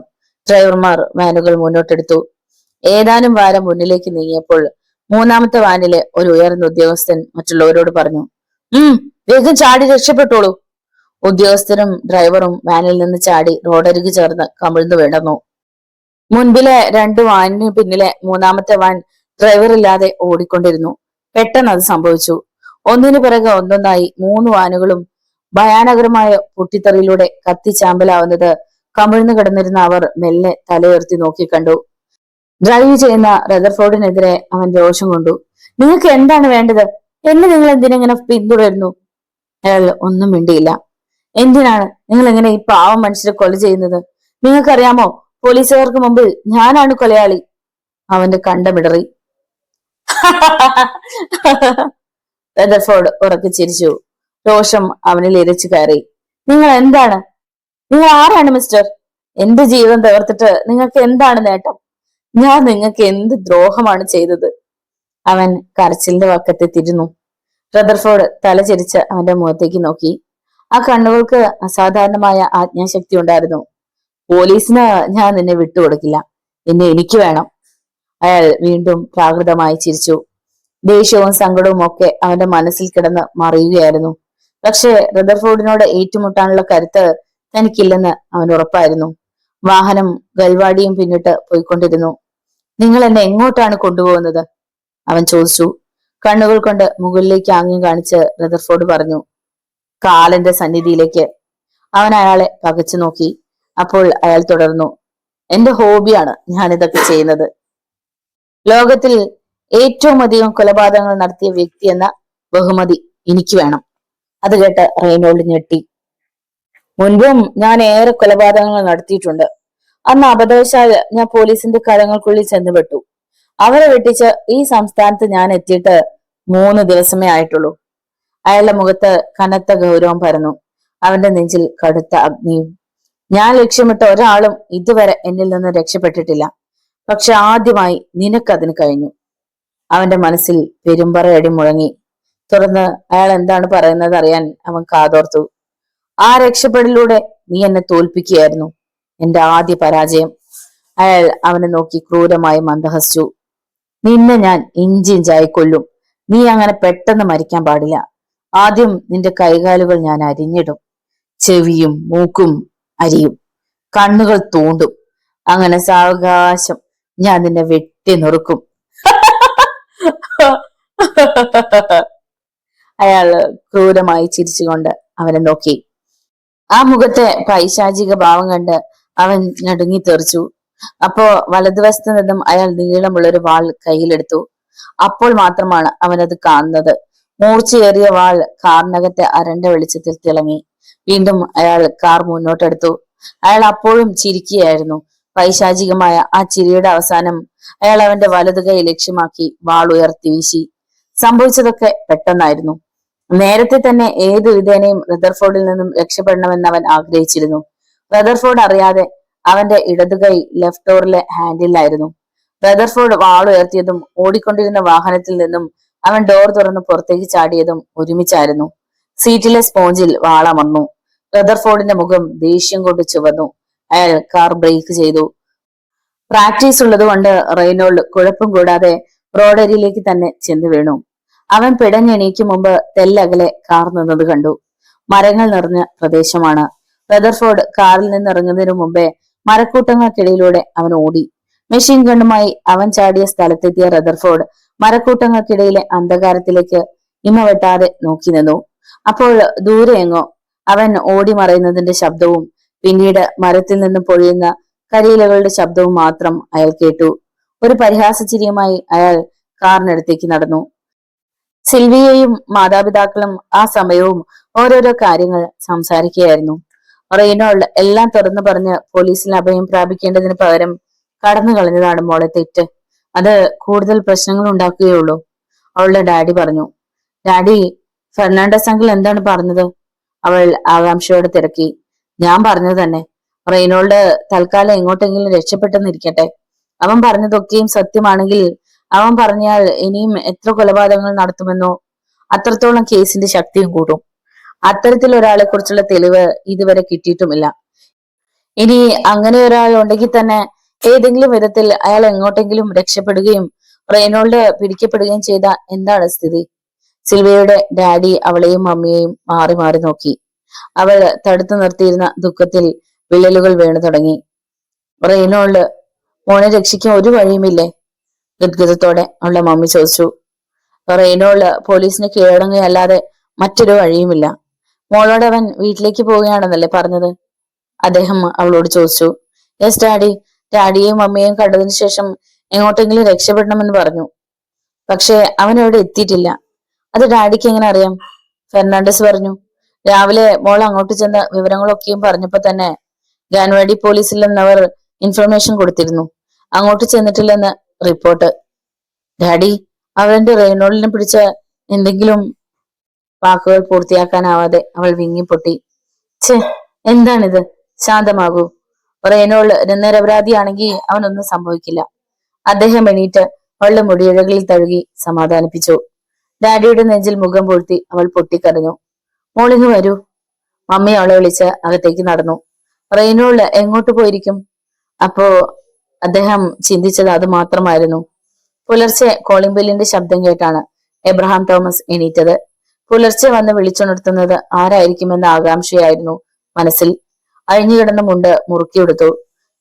Speaker 1: ഡ്രൈവർമാർ വാനുകൾ മുന്നോട്ടെടുത്തു. ഏതാനും വാരം മുന്നിലേക്ക് നീങ്ങിയപ്പോൾ 3ാമത്തെ വാനിലെ ഒരു ഉയർന്ന ഉദ്യോഗസ്ഥൻ മറ്റുള്ളവരോട് പറഞ്ഞു, വേഗം ചാടി രക്ഷപ്പെട്ടോളൂ. ഉദ്യോഗസ്ഥരും ഡ്രൈവറും വാനിൽ നിന്ന് ചാടി റോഡരികു ചേർന്ന് കമിഴ്ന്നു വീണു. മുൻപിലെ 2 വാനിന് പിന്നിലെ 3ാമത്തെ വാൻ ഡ്രൈവർ ഇല്ലാതെ ഓടിക്കൊണ്ടിരുന്നു. പെട്ടെന്ന് അത് സംഭവിച്ചു. ഒന്നിനു പിറകെ ഒന്നൊന്നായി 3 വാനുകളും ഭയാനകരമായ പൊട്ടിത്തെറിയിലൂടെ കത്തിച്ചാമ്പലാവുന്നത് കമിഴ്ന്നു കിടന്നിരുന്ന അവർ മെല്ലെ തലയുയർത്തി നോക്കിക്കണ്ടു. ഡ്രൈവ് ചെയ്യുന്ന റദർഫോർഡിനെതിരെ അവൻ രോഷം കൊണ്ടു. നിങ്ങൾക്ക് എന്താണ് വേണ്ടത്? എന്നെ നിങ്ങൾ എന്തിനെങ്ങനെ പിന്തുടരുന്നു? അയാൾ ഒന്നും മിണ്ടിയില്ല. എന്തിനാണ് നിങ്ങൾ എങ്ങനെ ഈ പാവം മനുഷ്യരെ കൊല ചെയ്യുന്നത്? നിങ്ങൾക്കറിയാമോ, പോലീസുകാർക്ക് മുമ്പിൽ ഞാനാണ് കൊലയാളി. അവന്റെ കണ്ടമിടറി. റദർഫോർഡ് ഉറക്കെ ചിരിച്ചു. രോഷം അവനിൽ ഇരച്ചു കയറി. നിങ്ങൾ എന്താണ്? നിങ്ങൾ ആരാണ് മിസ്റ്റർ? എന്റെ ജീവൻ തകർത്തിട്ട് നിങ്ങൾക്ക് എന്താണ് നേട്ടം? ഞാൻ നിങ്ങൾക്ക് എന്ത് ദ്രോഹമാണ് ചെയ്തത്? അവൻ കരച്ചിലിന്റെ വക്കത്തെ തിരുന്നു. റദർഫോർഡ് തല ചിരിച്ച് അവന്റെ മുഖത്തേക്ക് നോക്കി. ആ കണ്ണുകൾക്ക് അസാധാരണമായ ആജ്ഞാശക്തി ഉണ്ടായിരുന്നു. പോലീസിന് ഞാൻ നിന്നെ വിട്ടുകൊടുക്കില്ല. എന്നെ എനിക്ക് വേണം. അയാൾ വീണ്ടും പ്രാകൃതമായി ചിരിച്ചു. ദേഷ്യവും സങ്കടവും ഒക്കെ അവന്റെ മനസ്സിൽ കിടന്ന് മറിയുകയായിരുന്നു. പക്ഷേ റദർഫോർഡിനോട് ഏറ്റുമുട്ടാനുള്ള കരുത്ത് തനിക്കില്ലെന്ന് അവൻ ഉറപ്പായിരുന്നു. വാഹനം ഗൽവാടിയും പിന്നിട്ട് പോയിക്കൊണ്ടിരുന്നു. നിങ്ങൾ എന്നെ എങ്ങോട്ടാണ് കൊണ്ടുപോകുന്നത്? അവൻ ചോദിച്ചു. കണ്ണുകൾ കൊണ്ട് മുകളിലേക്ക് ആംഗ്യം കാണിച്ച് റദർഫോർഡ് പറഞ്ഞു, കാലന്റെ സന്നിധിയിലേക്ക്. അവൻ അയാളെ പകച്ചു നോക്കി. അപ്പോൾ അയാൾ തുടർന്നു, എന്റെ ഹോബിയാണ് ഞാൻ ഇതൊക്കെ ചെയ്യുന്നത്. ലോകത്തിൽ ഏറ്റവും അധികം കൊലപാതകങ്ങൾ നടത്തിയ വ്യക്തി എന്ന ബഹുമതി എനിക്ക് വേണം. അത് കേട്ട് റെയ്നോൾഡ് ഞെട്ടി. മുൻപും ഞാൻ ഏറെ കൊലപാതകങ്ങൾ നടത്തിയിട്ടുണ്ട്. അന്ന് അബദ്ധവശാൽ ഞാൻ പോലീസിന്റെ കരങ്ങൾക്കുള്ളിൽ ചെന്നുപെട്ടു. അവരെ വെട്ടിച്ച് ഈ സംസ്ഥാനത്ത് ഞാൻ എത്തിയിട്ട് 3 ദിവസമേ ആയിട്ടുള്ളൂ. അയാളുടെ മുഖത്ത് കനത്ത ഗൗരവം പരന്നു. അവന്റെ നെഞ്ചിൽ കടുത്ത അഗ്നിയും. ഞാൻ ലക്ഷ്യമിട്ട ഒരാളും ഇതുവരെ എന്നിൽ നിന്ന് രക്ഷപ്പെട്ടിട്ടില്ല. പക്ഷെ ആദ്യമായി നിനക്കതിന് കഴിഞ്ഞു. അവന്റെ മനസ്സിൽ പെരുമ്പറയടി മുഴങ്ങി. തുടർന്ന് അയാൾ എന്താണ് പറയുന്നത് അറിയാൻ അവൻ കാതോർത്തു. ആ രക്ഷപ്പെടലിലൂടെ നീ എന്നെ തോൽപ്പിക്കുകയായിരുന്നു. എന്റെ ആദ്യ പരാജയം. അയാൾ അവനെ നോക്കി ക്രൂരമായി മന്ദഹസിച്ചു. നിന്നെ ഞാൻ ഇഞ്ചിഞ്ചായി കൊല്ലും. നീ അങ്ങനെ പെട്ടെന്ന് മരിക്കാൻ പാടില്ല. ആദ്യം നിന്റെ കൈകാലുകൾ ഞാൻ അരിഞ്ഞിടും. ചെവിയും മൂക്കും അരിയും. കണ്ണുകൾ തൂണ്ടും. അങ്ങനെ സാവകാശം ഞാൻ നിന്നെ വെട്ടി നുറുക്കും. അയാൾ ക്രൂരമായി ചിരിച്ചുകൊണ്ട് അവനെ നോക്കി. ആ മുഖത്തെ പൈശാചിക ഭാവം കണ്ട് അവൻ നടുങ്ങി തെറിച്ചു. അപ്പോ വലതുവശത്ത് നിന്നും അയാൾ നീളമുള്ളൊരു വാൾ കയ്യിലെടുത്തു. അപ്പോൾ മാത്രമാണ് അവനത് കാണുന്നത്. മൂർച്ചയേറിയ വാൾ കാറിനകത്തെ അരണ്ട വെളിച്ചത്തിൽ തിളങ്ങി. വീണ്ടും അയാൾ കാർ മുന്നോട്ടെടുത്തു. അയാൾ അപ്പോഴും ചിരിക്കുകയായിരുന്നു. പൈശാചികമായ ആ ചിരിയുടെ അവസാനം അയാൾ അവന്റെ വലതു കൈ ലക്ഷ്യമാക്കി വാൾ ഉയർത്തി വീശി. സംഭവിച്ചതൊക്കെ പെട്ടെന്നായിരുന്നു. നേരത്തെ തന്നെ ഏതു വിധേനയും റദർഫോർഡിൽ നിന്നും രക്ഷപ്പെടണമെന്ന് അവൻ ആഗ്രഹിച്ചിരുന്നു. റദർഫോർഡ് അറിയാതെ അവന്റെ ഇടതുകൈ ലെഫ്റ്റ് ഡോറിലെ ഹാൻഡിലായിരുന്നു. റദർഫോർഡ് വാൾ ഉയർത്തിയതും ഓടിക്കൊണ്ടിരുന്ന വാഹനത്തിൽ നിന്നും അവൻ ഡോർ തുറന്ന് പുറത്തേക്ക് ചാടിയതും ഒരുമിച്ചായിരുന്നു. സീറ്റിലെ സ്പോഞ്ചിൽ വാളമർന്നു. റദർഫോർഡിന്റെ മുഖം ദേഷ്യം കൊണ്ട് ചുവന്നു. അയാൾ കാർ ബ്രേക്ക് ചെയ്തു. പ്രാക്ടീസ് ഉള്ളതുകൊണ്ട് റെയ്നോൾഡ് കുഴപ്പം കൂടാതെ റോഡരിയിലേക്ക് തന്നെ ചെന്ന് വീണു. അവൻ പിടഞ്ഞെണീക്കും മുമ്പ് തെല്ലകലെ കാർ നിന്നത് കണ്ടു. മരങ്ങൾ നിറഞ്ഞ പ്രദേശമാണ്. റദർഫോർഡ് കാറിൽ നിന്ന് ഇറങ്ങുന്നതിനു മുമ്പേ മരക്കൂട്ടങ്ങൾക്കിടയിലൂടെ അവൻ ഓടി. മെഷീൻ ഗണ്ണുമായി അവൻ ചാടിയ സ്ഥലത്തെത്തിയ റദർഫോർഡ് മരക്കൂട്ടങ്ങൾക്കിടയിലെ അന്ധകാരത്തിലേക്ക് ഇമ വെട്ടാതെ നോക്കി നിന്നു. അപ്പോൾ ദൂരെ എങ്ങോ അവൻ ഓടി മറയുന്നതിന്റെ ശബ്ദവും പിന്നീട് മരത്തിൽ നിന്ന് പൊഴിയുന്ന കരിയിലകളുടെ ശബ്ദവും മാത്രം അയാൾ കേട്ടു. ഒരു പരിഹാസചിരിയുമായി അയാൾ കാറിനടുത്തേക്ക് നടന്നു. സിൽവിയയും മാതാപിതാക്കളും ആ സമയവും ഓരോരോ കാര്യങ്ങൾ സംസാരിക്കുകയായിരുന്നു. റെയ്നോൾഡ് എല്ലാം തുറന്നു പറഞ്ഞ് പോലീസിൽ അഭയം പ്രാപിക്കേണ്ടതിന് പകരം കടന്നു കളഞ്ഞതാണ് മോളെ തെറ്റ്. അത് കൂടുതൽ പ്രശ്നങ്ങൾ ഉണ്ടാക്കുകയുള്ളൂ, അവളുടെ ഡാഡി പറഞ്ഞു. ഡാഡി, ഫെർണാണ്ടസ് അങ്കിൾ എന്താണ് പറഞ്ഞത്? അവൾ ആകാംക്ഷയോടെ തിരക്കി. ഞാൻ പറഞ്ഞത് തന്നെ. റെയ്നോൾഡ് തൽക്കാലം എങ്ങോട്ടെങ്കിലും രക്ഷപ്പെട്ടെന്നിരിക്കട്ടെ. അവൻ പറഞ്ഞതൊക്കെയും സത്യമാണെങ്കിൽ അവൻ പറഞ്ഞാൽ ഇനിയും എത്ര കൊലപാതകങ്ങൾ നടത്തുമെന്നോ അത്രത്തോളം കേസിന്റെ ശക്തിയും കൂടും. അത്തരത്തിൽ ഒരാളെ കുറിച്ചുള്ള തെളിവ് ഇതുവരെ കിട്ടിയിട്ടുമില്ല. ഇനി അങ്ങനെ ഒരാൾ ഉണ്ടെങ്കിൽ തന്നെ ഏതെങ്കിലും വിധത്തിൽ അയാൾ എങ്ങോട്ടെങ്കിലും രക്ഷപ്പെടുകയും റെയ്നോൾഡ് പിടിക്കപ്പെടുകയും ചെയ്ത എന്താണ് സ്ഥിതി? സിൽവിയയുടെ ഡാഡി അവളെയും മമ്മിയെയും മാറി മാറി നോക്കി. അവൾ തടുത്തു നിർത്തിയിരുന്ന ദുഃഖത്തിൽ വിള്ളലുകൾ വീണു തുടങ്ങി. റെയ്നോൾഡ് മോനെ രക്ഷിക്കാൻ ഒരു വഴിയുമില്ലേ? ഗദ്ഗതത്തോടെ അവളുടെ മമ്മി ചോദിച്ചു. റെയ്നോൾഡ് പോലീസിന് കീഴടങ്ങുകയല്ലാതെ മറ്റൊരു വഴിയുമില്ല. മോളോട് അവൻ വീട്ടിലേക്ക് പോവുകയാണെന്നല്ലേ പറഞ്ഞത്? അദ്ദേഹം അവളോട് ചോദിച്ചു. Yes daddy. ഡാഡിയെയും മമ്മിയെയും കണ്ടതിന് ശേഷം എങ്ങോട്ടെങ്കിലും രക്ഷപ്പെടണമെന്ന് പറഞ്ഞു. പക്ഷെ അവൻ അവിടെ എത്തിയിട്ടില്ല. അത് ഡാഡിക്ക് എങ്ങനെ അറിയാം? ഫെർണാണ്ടസ് പറഞ്ഞു. രാവിലെ മോൾ അങ്ങോട്ട് ചെന്ന വിവരങ്ങളൊക്കെയും പറഞ്ഞപ്പോ തന്നെ ഗാൻവാഡി പോലീസിൽ നിന്നവർ ഇൻഫർമേഷൻ കൊടുത്തിരുന്നു. അങ്ങോട്ട് ചെന്നിട്ടില്ലെന്ന് റിപ്പോർട്ട്. ഡാഡി, അവന്റെ റെയ്നോൾഡിനെ പിടിച്ച എന്തെങ്കിലും? വാക്കുകൾ പൂർത്തിയാക്കാനാവാതെ അവൾ വിങ്ങിപ്പൊട്ടി. ഛേ, എന്താണിത്? ശാന്തമാകൂ. റെയ്നോൾഡ് നിരപരാധിയാണെങ്കിൽ അവനൊന്നും സംഭവിക്കില്ല. അദ്ദേഹം എണീറ്റ് അവളുടെ മുടിയിഴകളിൽ തഴുകി സമാധാനിപ്പിച്ചു. ഡാഡിയുടെ നെഞ്ചിൽ മുഖം പൂഴ്ത്തി അവൾ പൊട്ടിക്കരഞ്ഞു. മോളിങ് വരൂ. മമ്മി അവളെ വിളിച്ച് അകത്തേക്ക് നടന്നു. റെയ്നോൾഡ് എങ്ങോട്ട് പോയിരിക്കും? അപ്പോ അദ്ദേഹം ചിന്തിച്ചത് അത് മാത്രമായിരുന്നു. പുലർച്ചെ കോളിംഗ് ബെല്ലിന്റെ ശബ്ദം കേട്ടാണ് എബ്രഹാം തോമസ് എണീറ്റത്. പുലർച്ചെ വന്ന് വിളിച്ചുണർത്തുന്നത് ആരായിരിക്കുമെന്ന ആകാംക്ഷയായിരുന്നു മനസ്സിൽ. അഴിഞ്ഞുകിടന്ന മുണ്ട് മുറുക്കിയെടുത്തു.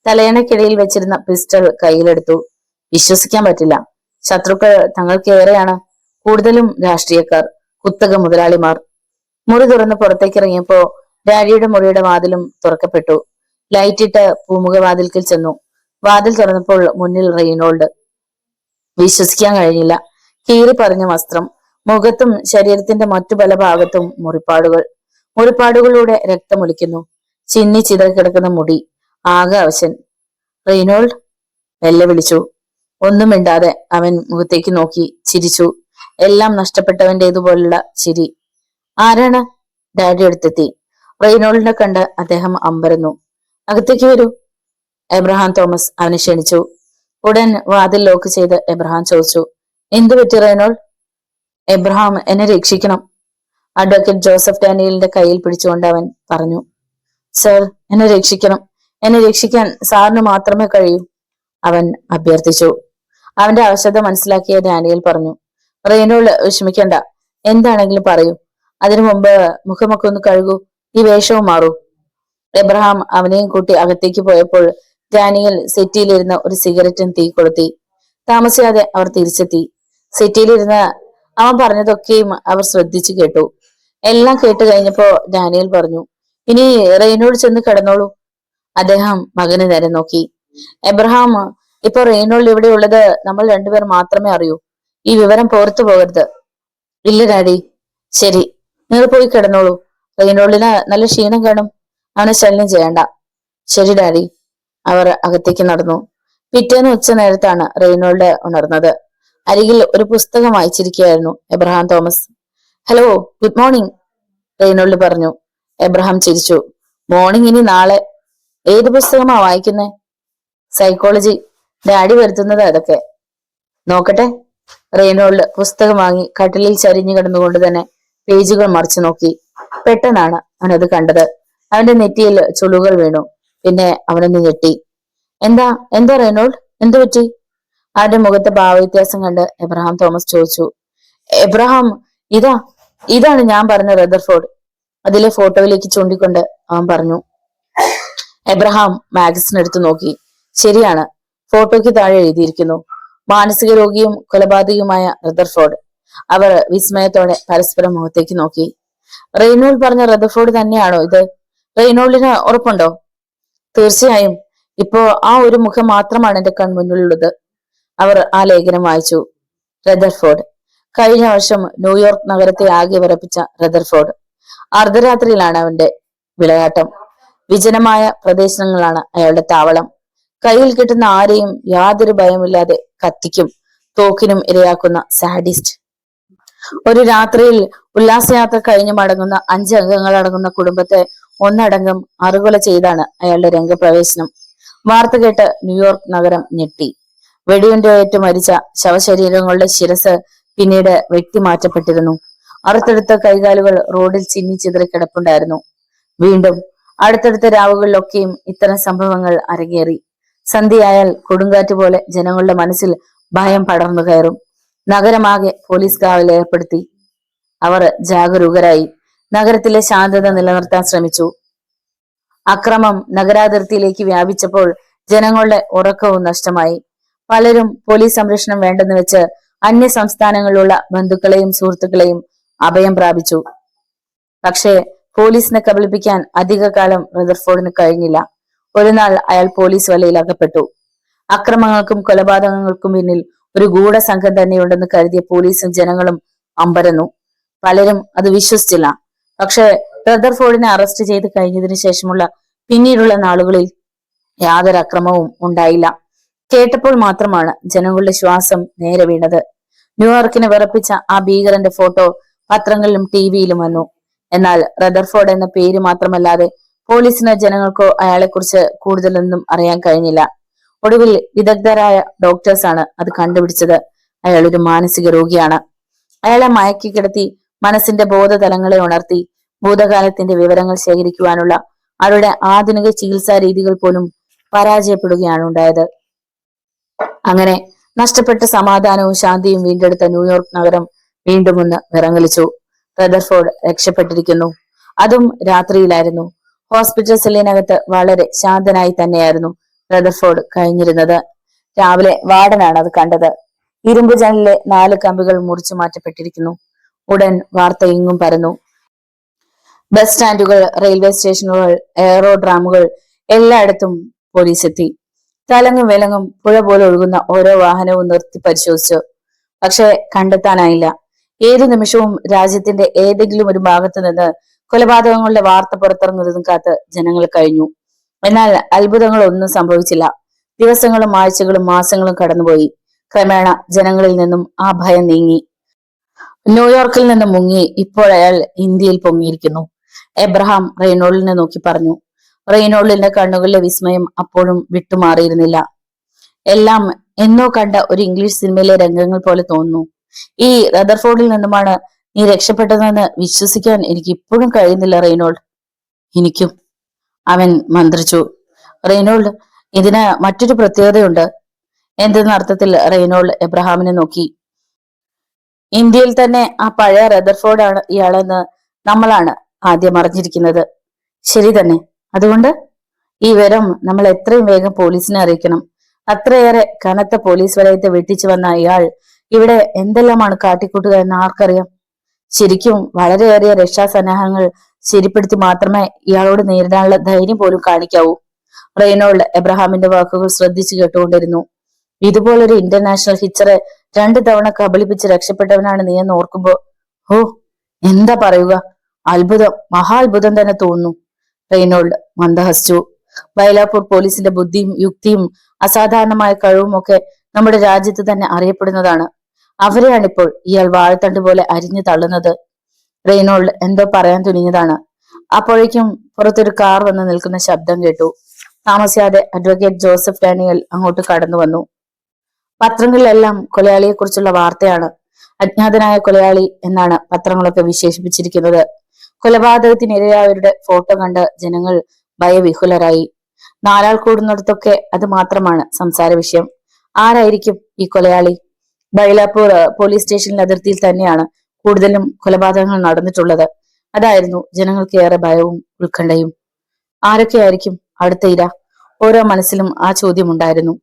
Speaker 1: തലയണക്കിടയിൽ വെച്ചിരുന്ന പിസ്റ്റൾ കയ്യിലെടുത്തു. വിശ്വസിക്കാൻ പറ്റില്ല. ശത്രുക്കൾ തങ്ങൾക്കേറെയാണ്. കൂടുതലും രാഷ്ട്രീയക്കാർ, കുത്തക മുതലാളിമാർ. മുറി തുറന്ന് പുറത്തേക്ക് ഇറങ്ങിയപ്പോ ഡാഡിയുടെ മുറിയുടെ വാതിലും തുറക്കപ്പെട്ടു. ലൈറ്റിട്ട് പൂമുഖവാതിൽക്കൽ ചെന്നു. വാതിൽ തുറന്നപ്പോൾ മുന്നിൽ റെയ്നോൾഡ്. വിശ്വസിക്കാൻ കഴിഞ്ഞില്ല. കീറി പറഞ്ഞ വസ്ത്രം, മുഖത്തും ശരീരത്തിന്റെ മറ്റു പല ഭാഗത്തും മുറിപ്പാടുകൾ. മുറിപ്പാടുകളിലൂടെ രക്തമൊലിക്കുന്നു. ചിന്നി ചിതറിക്കിടക്കുന്ന മുടി. ആകെ അവശൻ. റെയ്നോൾഡ് മെല്ലെ വിളിച്ചു. ഒന്നും മിണ്ടാതെ അവൻ മുഖത്തേക്ക് നോക്കി ചിരിച്ചു. എല്ലാം നഷ്ടപ്പെട്ടവന്റേതുപോലുള്ള ചിരി. ആരാണ്? ഡാഡി അടുത്തെത്തി. റെയ്നോൾഡിനെ കണ്ട് അദ്ദേഹം അമ്പരന്നു. അകത്തേക്ക് വരൂ. എബ്രഹാം തോമസ് അവനെ ക്ഷണിച്ചു. ഉടൻ വാതിൽ ലോക്ക് ചെയ്ത് എബ്രഹാം ചോദിച്ചു. എന്തു പറ്റി റെയ്നോൾഡ്? എബ്രഹാം, എന്നെ രക്ഷിക്കണം. അഡ്വക്കേറ്റ് ജോസഫ് ഡാനിയലിന്റെ കയ്യിൽ പിടിച്ചുകൊണ്ട് അവൻ പറഞ്ഞു. സർ, എന്നെ രക്ഷിക്കണം. എന്നെ രക്ഷിക്കാൻ സാറിന് മാത്രമേ കഴിയൂ, അവൻ അഭ്യർത്ഥിച്ചു. അവന്റെ അവശത മനസ്സിലാക്കിയ ഡാനിയൽ പറഞ്ഞു. റെയ്നോൾഡ്, വിഷമിക്കണ്ട. എന്താണെങ്കിലും പറയൂ. അതിനു മുമ്പ് മുഖമൊക്കെ ഒന്ന് കഴുകൂ. ഈ വേഷവും മാറൂ. എബ്രഹാം അവനെയും കൂട്ടി അകത്തേക്ക് പോയപ്പോൾ ഡാനിയൽ സെറ്റിയിലിരുന്ന ഒരു സിഗരറ്റും തീ കൊളുത്തി. താമസിയാതെ അവർ തിരിച്ചെത്തി. സെറ്റിയിലിരുന്ന അവൻ പറഞ്ഞതൊക്കെയും അവർ ശ്രദ്ധിച്ചു കേട്ടു. എല്ലാം കേട്ട് കഴിഞ്ഞപ്പോ ഡാനിയൽ പറഞ്ഞു, ഇനി റെയ്നോട് ചെന്ന് കിടന്നോളൂ. അദ്ദേഹം മകന് നേരെ നോക്കി. എബ്രഹാം, ഇപ്പൊ റെയ്നോൾഡ് ഇവിടെ ഉള്ളത് നമ്മൾ രണ്ടുപേർ മാത്രമേ അറിയൂ. ഈ വിവരം പുറത്തു പോകരുത്. ഇല്ല ഡാഡി. ശരി, നിങ്ങൾ പോയി കിടന്നോളൂ. റെയ്നോൾഡിന് നല്ല ക്ഷീണം കാണും. അവനെ ശല്യം ചെയ്യണ്ട. ശരി ഡാഡി. അവർ അകത്തേക്ക് നടന്നു. പിറ്റേന്ന് ഉച്ച നേരത്താണ് റെയ്നോൾഡ് ഉണർന്നത്. അരികിൽ ഒരു പുസ്തകം വായിച്ചിരിക്കുകയായിരുന്നു Abraham Thomas. Hello, good morning, Reynold പറഞ്ഞു. എബ്രഹാം ചിരിച്ചു. മോർണിംഗ് ഇനി നാളെ. ഏത് പുസ്തകമാ വായിക്കുന്നേ? സൈക്കോളജി. ഡാഡി വരുത്തുന്നത് അതൊക്കെ. നോക്കട്ടെ. റെയ്നോൾഡ് പുസ്തകം വാങ്ങി കട്ടിലിൽ ചരിഞ്ഞു കിടന്നുകൊണ്ട് തന്നെ പേജുകൾ മറിച്ചു നോക്കി. പെട്ടെന്നാണ് അവനത് കണ്ടത്. അവന്റെ നെറ്റിയിൽ ചുളുകൾ വീണു. പിന്നെ അവനൊന്ന് ഞെട്ടി. എന്താ എന്താ റെയ്നോൾഡ്, എന്തു പറ്റി? അവന്റെ മുഖത്തെ ഭാവവ്യത്യാസം കണ്ട് എബ്രഹാം തോമസ് ചോദിച്ചു. എബ്രഹാം, ഇതാണ് ഞാൻ പറഞ്ഞ റദർഫോർഡ്. അതിലെ ഫോട്ടോയിലേക്ക് ചൂണ്ടിക്കൊണ്ട് അവൻ പറഞ്ഞു. എബ്രഹാം മാഗസിൻ എടുത്തു നോക്കി. ശരിയാണ്, ഫോട്ടോയ്ക്ക് താഴെ എഴുതിയിരിക്കുന്നു, മാനസിക രോഗിയും കൊലപാതകയുമായ റദർഫോർഡ്. അവർ വിസ്മയത്തോടെ പരസ്പരം മുഖത്തേക്ക് നോക്കി. റെയ്നോൾഡ് പറഞ്ഞ റദർഫോർഡ് തന്നെയാണോ ഇത്? റെയ്നോൾഡിന് ഉറപ്പുണ്ടോ? തീർച്ചയായും. ഇപ്പോ ആ ഒരു മുഖം മാത്രമാണ് എന്റെ കൺമുന്നിലുള്ളത്. അവർ ആ ലേഖനം വായിച്ചു. റദർഫോർഡ്, കഴിഞ്ഞ വർഷം ന്യൂയോർക്ക് നഗരത്തെ ആകെ വിറപ്പിച്ച റദർഫോർഡ്. അർദ്ധരാത്രിയിലാണ് അവന്റെ വിളയാട്ടം. വിജനമായ പ്രദേശങ്ങളാണ് അയാളുടെ താവളം. കയ്യിൽ കിട്ടുന്ന ആരെയും യാതൊരു ഭയമില്ലാതെ കത്തിക്കും തോക്കിനും ഇരയാക്കുന്ന സാഡിസ്റ്റ്. ഒരു രാത്രിയിൽ ഉല്ലാസയാത്ര കഴിഞ്ഞു മടങ്ങുന്ന 5 അംഗങ്ങൾ അടങ്ങുന്ന കുടുംബത്തെ ഒന്നടങ്കം അറുകൊല ചെയ്താണ് അയാളുടെ രംഗപ്രവേശനം. വാർത്ത കേട്ട് ന്യൂയോർക്ക് നഗരം ഞെട്ടി. വെടിയുണ്ടയേറ്റ് മരിച്ച ശവശരീരങ്ങളുടെ ശിരസ് പിന്നീട് വെട്ടിമാറ്റപ്പെട്ടിരുന്നു. അറുത്തെടുത്ത കൈകാലുകൾ റോഡിൽ ചിന്നി ചിതറി കിടപ്പുണ്ടായിരുന്നു. വീണ്ടും അടുത്തടുത്ത രാവുകളിലൊക്കെയും ഇത്തരം സംഭവങ്ങൾ അരങ്ങേറി. സന്ധ്യയായാൽ കൊടുങ്കാറ്റ് പോലെ ജനങ്ങളുടെ മനസ്സിൽ ഭയം പടർന്നു കയറും. നഗരമാകെ പോലീസ് കാവൽ ഏർപ്പെടുത്തി. അവർ ജാഗരൂകരായി. നഗരത്തിലെ ശാന്തത നിലനിർത്താൻ ശ്രമിച്ചു. അക്രമം നഗരാതിർത്തിയിലേക്ക് വ്യാപിച്ചപ്പോൾ ജനങ്ങളുടെ ഉറക്കവും നഷ്ടമായി. പലരും പോലീസ് സംരക്ഷണം വേണ്ടെന്ന് വെച്ച് അന്യ സംസ്ഥാനങ്ങളിലുള്ള ബന്ധുക്കളെയും സുഹൃത്തുക്കളെയും അഭയം പ്രാപിച്ചു. പക്ഷേ പോലീസിനെ കബളിപ്പിക്കാൻ അധികകാലം റദർഫോർഡിന് കഴിഞ്ഞില്ല. ഒരു നാൾ അയാൾ പോലീസ് വലയിൽ അകപ്പെട്ടു. അക്രമങ്ങൾക്കും കൊലപാതകങ്ങൾക്കും പിന്നിൽ ഒരു ഗൂഢസംഘം തന്നെയുണ്ടെന്ന് കരുതിയ പോലീസും ജനങ്ങളും അമ്പരന്നു. പലരും അത് വിശ്വസിച്ചില്ല. പക്ഷെ റദർഫോർഡിനെ അറസ്റ്റ് ചെയ്ത് കഴിഞ്ഞതിന് ശേഷമുള്ള പിന്നീടുള്ള നാളുകളിൽ യാതൊരു അക്രമവും ഉണ്ടായില്ല. കേട്ടപ്പോൾ മാത്രമാണ് ജനങ്ങളുടെ ശ്വാസം നേരെ വീണത്. ന്യൂയോർക്കിനെ വിറപ്പിച്ച ആ ഭീകരന്റെ ഫോട്ടോ പത്രങ്ങളിലും ടിവിയിലും വന്നു. എന്നാൽ റദർഫോർഡ് എന്ന പേര് മാത്രമല്ലാതെ പോലീസിനോ ജനങ്ങൾക്കോ അയാളെക്കുറിച്ച് കൂടുതലൊന്നും അറിയാൻ കഴിഞ്ഞില്ല. ഒടുവിൽ വിദഗ്ധരായ ഡോക്ടേഴ്സാണ് അത് കണ്ടുപിടിച്ചത്. അയാൾ ഒരു മാനസിക രോഗിയാണ്. അയാളെ മയക്കി കിടത്തി മനസ്സിന്റെ ബോധതലങ്ങളെ ഉണർത്തി ഭൂതകാലത്തിന്റെ വിവരങ്ങൾ ശേഖരിക്കുവാനുള്ള അവരുടെ ആധുനിക ചികിത്സാ രീതികൾ പോലും പരാജയപ്പെടുകയാണ് ഉണ്ടായത്. അങ്ങനെ നഷ്ടപ്പെട്ട സമാധാനവും ശാന്തിയും വീണ്ടെടുത്ത ന്യൂയോർക്ക് നഗരം വീണ്ടും ഒന്ന് വിറങ്ങലിച്ചു. റദർഫോർഡ് രക്ഷപ്പെട്ടിരിക്കുന്നു. അതും രാത്രിയിലായിരുന്നു. ഹോസ്പിറ്റൽ സെല്ലിനകത്ത് വളരെ ശാന്തനായി തന്നെയായിരുന്നു റദർഫോർഡ് കഴിഞ്ഞിരുന്നത്. രാവിലെ വാർഡനാണ് അത് കണ്ടത്. ഇരുമ്പ് ജനലിലെ 4 കമ്പികൾ മുറിച്ചു മാറ്റപ്പെട്ടിരിക്കുന്നു. ഉടൻ വാർത്ത എങ്ങും പരന്നു. ബസ് സ്റ്റാൻഡുകൾ, റെയിൽവേ സ്റ്റേഷനുകൾ, എയറോഡ്രാമുകൾ എല്ലായിടത്തും പോലീസ് എത്തി. തലങ്ങും വിലങ്ങും പുഴ പോലെ ഒഴുകുന്ന ഓരോ വാഹനവും നിർത്തി പരിശോധിച്ചു. പക്ഷെ കണ്ടെത്താനായില്ല. ഏതു നിമിഷവും രാജ്യത്തിന്റെ ഏതെങ്കിലും ഒരു ഭാഗത്ത് നിന്ന് കൊലപാതകങ്ങളുടെ വാർത്ത പുറത്തിറങ്ങുന്നതും കാത്ത് ജനങ്ങൾ കഴിഞ്ഞു. എന്നാൽ അത്ഭുതങ്ങളൊന്നും സംഭവിച്ചില്ല. ദിവസങ്ങളും ആഴ്ചകളും മാസങ്ങളും കടന്നുപോയി. ക്രമേണ ജനങ്ങളിൽ നിന്നും ആ ഭയം നീങ്ങി. ന്യൂയോർക്കിൽ നിന്ന് മുങ്ങി ഇപ്പോൾ അയാൾ ഇന്ത്യയിൽ പൊങ്ങിയിരിക്കുന്നു. എബ്രഹാം റെയ്നോൾഡിനെ നോക്കി പറഞ്ഞു. റെയ്നോൾഡിന്റെ കണ്ണുകളിലെ വിസ്മയം അപ്പോഴും വിട്ടുമാറിയിരുന്നില്ല. എല്ലാം എന്നോ കണ്ട ഒരു ഇംഗ്ലീഷ് സിനിമയിലെ രംഗങ്ങൾ പോലെ തോന്നുന്നു. ഈ റദർഫോർഡിൽ നിന്നുമാണ് നീ രക്ഷപ്പെട്ടതെന്ന് വിശ്വസിക്കാൻ എനിക്ക് ഇപ്പോഴും കഴിയുന്നില്ല റെയ്നോൾഡ്. എനിക്കും, അവൻ മന്ത്രിച്ചു. റെയ്നോൾഡ്, ഇതിന് മറ്റൊരു പ്രത്യേകതയുണ്ട്. എന്തെന്ന അർത്ഥത്തിൽ റെയ്നോൾഡ് എബ്രഹാമിനെ നോക്കി. ഇന്ത്യയിൽ തന്നെ ആ പഴയ റദർഫോർഡ് ആണ് ഇയാളെന്ന് നമ്മളാണ് ആദ്യം അറിഞ്ഞിരിക്കുന്നത്. ശരി തന്നെ. അതുകൊണ്ട് ഈ വിവരം നമ്മൾ എത്രയും വേഗം പോലീസിനെ അറിയിക്കണം. അത്രയേറെ കനത്ത പോലീസ് വലയത്തെ വെട്ടിച്ചു വന്ന ഇയാൾ ഇവിടെ എന്തെല്ലാമാണ് കാട്ടിക്കൂട്ടുക എന്ന് ആർക്കറിയാം. ശരിക്കും വളരെയേറെ രക്ഷാസന്നാഹങ്ങൾ ശരിപ്പെടുത്തി മാത്രമേ ഇയാളോട് നേരിടാനുള്ള ധൈര്യം പോലും കാണിക്കാവൂ. റെയ്നോൾഡ് എബ്രഹാമിന്റെ വാക്കുകൾ ശ്രദ്ധിച്ചു കേട്ടുകൊണ്ടിരുന്നു. ഇതുപോലൊരു ഇന്റർനാഷണൽ ഹിച്ചറെ 2 തവണ കബളിപ്പിച്ച് രക്ഷപ്പെട്ടവനാണ് നീ എന്ന് ഓർക്കുമ്പോ ഓ എന്താ പറയുക, അത്ഭുതം, മഹാത്ഭുതം തന്നെ തോന്നുന്നു. റെയ്നോൾഡ് മന്ദഹസിച്ചു. ബൈലാപ്പൂർ പോലീസിന്റെ ബുദ്ധിയും യുക്തിയും അസാധാരണമായ കഴിവും ഒക്കെ നമ്മുടെ രാജ്യത്ത് തന്നെ അറിയപ്പെടുന്നതാണ്. അവരെയാണിപ്പോൾ ഇയാൾ വാഴത്തണ്ട് പോലെ അരിഞ്ഞു തള്ളുന്നത്. റെയ്നോൾഡ് എന്തോ പറയാൻ തുനിഞ്ഞതാണ്. അപ്പോഴേക്കും പുറത്തൊരു കാർ വന്ന് നിൽക്കുന്ന ശബ്ദം കേട്ടു. താമസിയാതെ അഡ്വക്കേറ്റ് ജോസഫ് ഡാനിയൽ അങ്ങോട്ട് കടന്നു വന്നു. പത്രങ്ങളിലെല്ലാം കൊലയാളിയെ കുറിച്ചുള്ള വാർത്തയാണ്. അജ്ഞാതനായ കൊലയാളി എന്നാണ് പത്രങ്ങളൊക്കെ വിശേഷിപ്പിച്ചിരിക്കുന്നത്. കൊലപാതകത്തിനിരയായവരുടെ ഫോട്ടോ കണ്ട് ജനങ്ങൾ ഭയവിഹുലരായി. 4 ആൾ കൂടുന്നിടത്തൊക്കെ അത് മാത്രമാണ് സംസാര വിഷയം. ആരായിരിക്കും ഈ കൊലയാളി? ബൈലാപ്പൂർ പോലീസ് സ്റ്റേഷനിലെ അതിർത്തിയിൽ തന്നെയാണ് കൂടുതലും കൊലപാതകങ്ങൾ നടന്നിട്ടുള്ളത്. അതായിരുന്നു ജനങ്ങൾക്ക് ഏറെ ഭയവും ഉത്കണ്ഠയും. ആരൊക്കെയായിരിക്കും അടുത്ത ഇര? ഓരോ മനസ്സിലും ആ ചോദ്യം ഉണ്ടായിരുന്നു.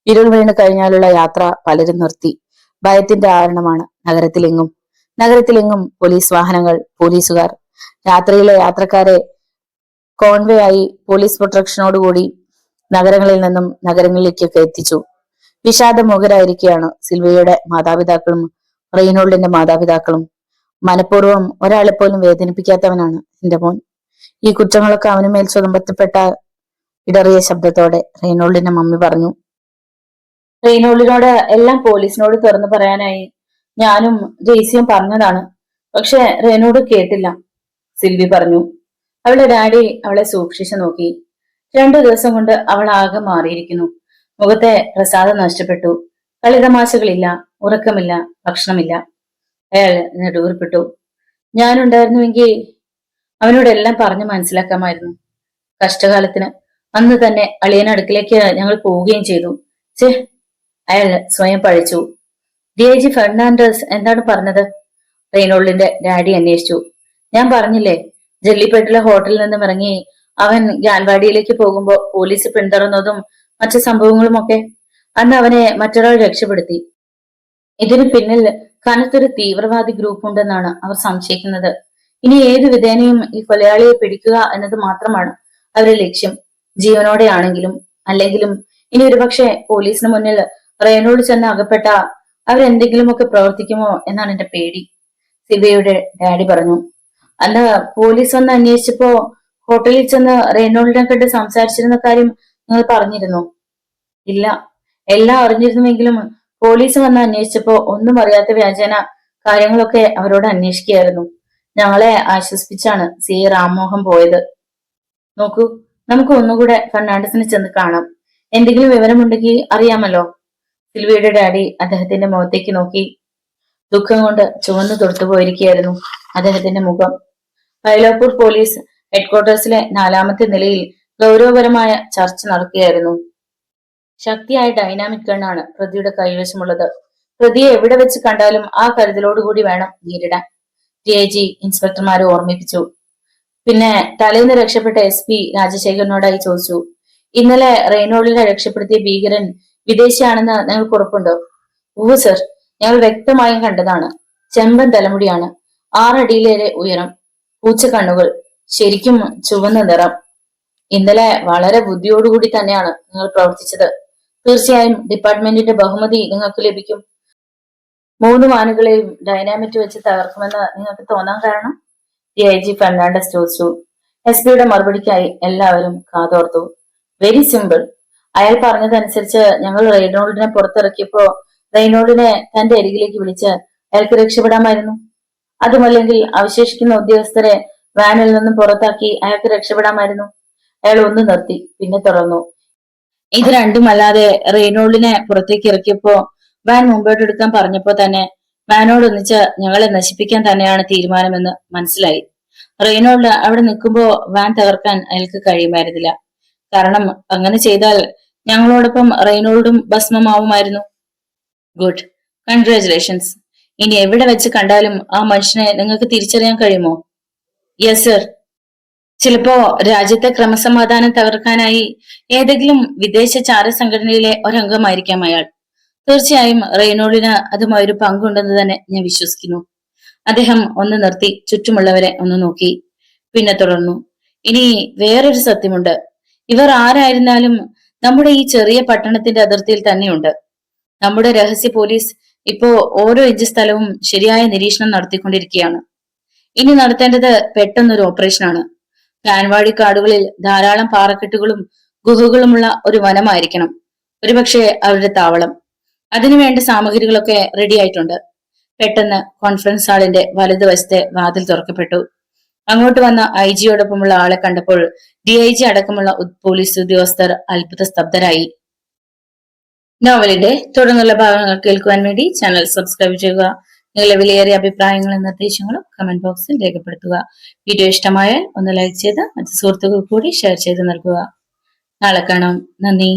Speaker 1: ഇരുൾ വീണ് കഴിഞ്ഞാലുള്ള യാത്ര പലരും നിർത്തി. ഭയത്തിന്റെ ആവരണമാണ് നഗരത്തിലെങ്ങും പോലീസ് വാഹനങ്ങൾ, പോലീസുകാർ. രാത്രിയിലെ യാത്രക്കാരെ കോൺവേ ആയി പോലീസ് പ്രൊട്ടക്ഷനോടുകൂടി നഗരങ്ങളിൽ നിന്നും നഗരങ്ങളിലേക്കൊക്കെ എത്തിച്ചു. വിഷാദമുഖരായിരിക്കുകയാണ് സിൽവിയയുടെ മാതാപിതാക്കളും റെയ്നോൾഡിന്റെ മാതാപിതാക്കളും. മനഃപൂർവ്വം ഒരാളെ പോലും വേദനിപ്പിക്കാത്തവനാണ് എന്റെ മോൻ. ഈ കുറ്റങ്ങളൊക്കെ അവനുമേൽ ചുമത്തപ്പെട്ട ഇടറിയ ശബ്ദത്തോടെ റെയ്നോൾഡിന്റെ മമ്മി പറഞ്ഞു. റെയ്നോൾഡിനോട് എല്ലാം പോലീസിനോട് തുറന്നു പറയാനായി ഞാനും ജെയ്സിയും പറഞ്ഞതാണ്. പക്ഷെ റെയ്നോൾഡ് കേട്ടില്ല, സിൽവി പറഞ്ഞു. അവളുടെ ഡാഡി അവളെ സൂക്ഷിച്ചു നോക്കി. 2 ദിവസം കൊണ്ട് അവൾ ആകെ മാറിയിരിക്കുന്നു. മുഖത്തെ പ്രസാദം നഷ്ടപ്പെട്ടു. കളിതമാശകളില്ല, ഉറക്കമില്ല, ഭക്ഷണമില്ല. അയാൾ നെടുവീർപ്പിട്ടു. ഞാനുണ്ടായിരുന്നുവെങ്കിൽ അവനോടെല്ലാം പറഞ്ഞു മനസ്സിലാക്കാമായിരുന്നു. കഷ്ടകാലത്തിന് അന്ന് തന്നെ അളിയനടുക്കിലേക്ക് ഞങ്ങൾ പോവുകയും ചെയ്തു. ചേ, അയാൾ സ്വയം പഴിച്ചു. DIG ഫെർണാണ്ടസ് എന്താണ് പറഞ്ഞത്? റെയ്നോൾഡിന്റെ ഡാഡി അന്വേഷിച്ചു. ഞാൻ പറഞ്ഞില്ലേ, ജെല്ലിപ്പെട്ടിലെ ഹോട്ടലിൽ നിന്നും ഇറങ്ങി അവൻ ഗാൻവാഡിയിലേക്ക് പോകുമ്പോ പോലീസ് പിന്തുടർന്നതും മറ്റു സംഭവങ്ങളുമൊക്കെ. അന്ന് അവനെ മറ്റൊരാൾ രക്ഷപ്പെടുത്തി. ഇതിന് പിന്നിൽ കനത്തൊരു തീവ്രവാദി ഗ്രൂപ്പ് ഉണ്ടെന്നാണ് അവർ സംശയിക്കുന്നത്. ഇനി ഏത് വിധേനയും ഈ കൊലയാളിയെ പിടിക്കുക എന്നത് മാത്രമാണ് അവരുടെ ലക്ഷ്യം. ജീവനോടെയാണെങ്കിലും അല്ലെങ്കിലും ഇനി ഒരുപക്ഷെ പോലീസിന് മുന്നിൽ റെയ്നോൾഡ് ചെന്ന് അകപ്പെട്ട അവരെന്തെങ്കിലുമൊക്കെ പ്രവർത്തിക്കുമോ എന്നാണ് എന്റെ പേടി, സിബിയുടെ ഡാഡി പറഞ്ഞു. അല്ല, പോലീസ് വന്ന് അന്വേഷിച്ചപ്പോ ഹോട്ടലിൽ ചെന്ന് റെയ്നോൾഡിനെ കണ്ട് സംസാരിച്ചിരുന്ന കാര്യം നിങ്ങൾ പറഞ്ഞിരുന്നോ? ഇല്ല, എല്ലാം അറിഞ്ഞിരുന്നുവെങ്കിലും പോലീസ് വന്ന് അന്വേഷിച്ചപ്പോ ഒന്നും അറിയാത്ത വ്യാജേന കാര്യങ്ങളൊക്കെ അവരോട് അന്വേഷിക്കുകയായിരുന്നു. ഞങ്ങളെ ആശ്വസിപ്പിച്ചാണ് CI രാംമോഹൻ പോയത്. നോക്കൂ, നമുക്ക് ഒന്നുകൂടെ ഫെർണാണ്ടസിനെ ചെന്ന് കാണാം. എന്തെങ്കിലും വിവരമുണ്ടെങ്കിൽ അറിയാമല്ലോ. സിൽവിയുടെ ഡാഡി അദ്ദേഹത്തിന്റെ മുഖത്തേക്ക് നോക്കി. ദുഃഖം കൊണ്ട് ചുവന്നു തൊടുത്തുപോയിരിക്കുകയായിരുന്നു അദ്ദേഹത്തിന്റെ മുഖം. ബൈലാപ്പൂർ പോലീസ് ഹെഡ്ക്വാർട്ടേഴ്സിലെ 4ാമത്തെ നിലയിൽ ഗൗരവപരമായ ചർച്ച നടക്കുകയായിരുന്നു. ശക്തിയായ ഡൈനാമിക് ഗണ്ണാണ് പ്രതിയുടെ കൈവശമുള്ളത്. പ്രതിയെ എവിടെ വെച്ച് കണ്ടാലും ആ കരുതലോടുകൂടി വേണം നേരിടാൻ, DIG ഇൻസ്പെക്ടർമാരെ ഓർമ്മിപ്പിച്ചു. പിന്നെ തലേന്ന് രക്ഷപ്പെട്ട SP രാജശേഖരനോടായി ചോദിച്ചു. ഇന്നലെ റെയ്നോൾഡിനെ രക്ഷപ്പെടുത്തിയ ഭീകരൻ വിദേശിയാണെന്ന് നിങ്ങൾക്ക് ഉറപ്പുണ്ടോ? ഓ സർ, ഞങ്ങൾ വ്യക്തമായും കണ്ടതാണ്. ചെമ്പൻ തലമുടിയാണ്, 6 അടിയിലേറെ ഉയരം, പൂച്ചക്കണ്ണുകൾ, ശരിക്കും ചുവന്ന നിറം. ഇന്നലെ വളരെ ബുദ്ധിയോടുകൂടി തന്നെയാണ് നിങ്ങൾ പ്രവർത്തിച്ചത്. തീർച്ചയായും ഡിപ്പാർട്ട്മെന്റിന്റെ ബഹുമതി നിങ്ങൾക്ക് ലഭിക്കും. 3 വാനുകളെയും ഡൈനാമിറ്റ് വെച്ച് തകർക്കുമെന്ന് നിങ്ങൾക്ക് തോന്നാൻ കാരണം? DIG ഫെർണാണ്ടസ് ചോദിച്ചു. SP-യുടെ മറുപടിക്കായി എല്ലാവരും കാതോർത്തു. Very simple. അയാൾ പറഞ്ഞതനുസരിച്ച് ഞങ്ങൾ റെയ്നോൾഡിനെ പുറത്തിറക്കിയപ്പോ റെയ്നോൾഡിനെ തന്റെ അരികിലേക്ക് വിളിച്ച് അയാൾക്ക് രക്ഷപ്പെടാമായിരുന്നു. അതുമല്ലെങ്കിൽ അവശേഷിക്കുന്ന ഉദ്യോഗസ്ഥരെ വാനിൽ നിന്നും പുറത്താക്കി അയാൾക്ക് രക്ഷപ്പെടാമായിരുന്നു. അയാൾ ഒന്ന് നിർത്തി, പിന്നെ തുടർന്നു. ഇത് രണ്ടുമല്ലാതെ റെയ്നോൾഡിനെ പുറത്തേക്ക് ഇറക്കിയപ്പോ വാൻ മുമ്പോട്ടെടുക്കാൻ പറഞ്ഞപ്പോ തന്നെ വാനോടൊന്നിച്ച് ഞങ്ങളെ നശിപ്പിക്കാൻ തന്നെയാണ് തീരുമാനമെന്ന് മനസ്സിലായി. റെയ്നോൾഡ് അവിടെ നിൽക്കുമ്പോ വാൻ തകർക്കാൻ അയാൾക്ക് കഴിയുമായിരുന്നില്ല. കാരണം അങ്ങനെ ചെയ്താൽ ഞങ്ങളോടൊപ്പം റെയ്നോൾഡും ഭസ്മമാവുമായിരുന്നു. Good, congratulations. ഇനി എവിടെ വെച്ച് കണ്ടാലും ആ മനുഷ്യനെ നിങ്ങൾക്ക് തിരിച്ചറിയാൻ കഴിയുമോ? Yes sir. ചിലപ്പോ രാജ്യത്തെ ക്രമസമാധാനം തകർക്കാനായി ഏതെങ്കിലും വിദേശ ചാര സംഘടനയിലെ ഒരംഗമായിരിക്കാം അയാൾ. തീർച്ചയായും റെയ്നോളിന് അതുമായി ഒരു പങ്കുണ്ടെന്ന് തന്നെ ഞാൻ വിശ്വസിക്കുന്നു. അദ്ദേഹം ഒന്ന് നിർത്തി ചുറ്റുമുള്ളവരെ ഒന്ന് നോക്കി. പിന്നെ തുടർന്നു. ഇനി വേറൊരു സത്യമുണ്ട്. ഇവർ ആരായിരുന്നാലും നമ്മുടെ ഈ ചെറിയ പട്ടണത്തിന്റെ അതിർത്തിയിൽ തന്നെയുണ്ട്. നമ്മുടെ രഹസ്യ പോലീസ് ഇപ്പോ ഓരോ ഇഞ്ച് സ്ഥലവും ശരിയായ നിരീക്ഷണം നടത്തിക്കൊണ്ടിരിക്കുകയാണ്. ഇനി നടത്തേണ്ടത് പെട്ടെന്നൊരു ഓപ്പറേഷനാണ്. കാൻവാടി കാടുകളിൽ ധാരാളം പാറക്കെട്ടുകളും ഗുഹകളുമുള്ള ഒരു വനമായിരിക്കണം ഒരുപക്ഷെ അവരുടെ താവളം. അതിനുവേണ്ട സാമഗ്രികളൊക്കെ റെഡി ആയിട്ടുണ്ട്. പെട്ടെന്ന് കോൺഫറൻസ് ഹാളിന്റെ വലതുവശത്തെ വാതിൽ തുറക്കപ്പെട്ടു. അങ്ങോട്ട് വന്ന ഐ ജിയോടൊപ്പമുള്ള ആളെ കണ്ടപ്പോൾ DIG അടക്കമുള്ള പോലീസ് ഉദ്യോഗസ്ഥർ അത്ഭുത സ്തബ്ധരായി. നോവലിന്റെ തുടർന്നുള്ള ഭാഗങ്ങൾ കേൾക്കുവാൻ വേണ്ടി ചാനൽ സബ്സ്ക്രൈബ് ചെയ്യുക. നിങ്ങളുടെ വിലയേറിയ അഭിപ്രായങ്ങളും നിർദ്ദേശങ്ങളും കമന്റ് ബോക്സിൽ രേഖപ്പെടുത്തുക. വീഡിയോ ഇഷ്ടമായാൽ ഒന്ന് ലൈക്ക് ചെയ്ത് മറ്റു സുഹൃത്തുക്കൾ കൂടി ഷെയർ ചെയ്ത് നൽകുക. നാളെ കാണാം. നന്ദി.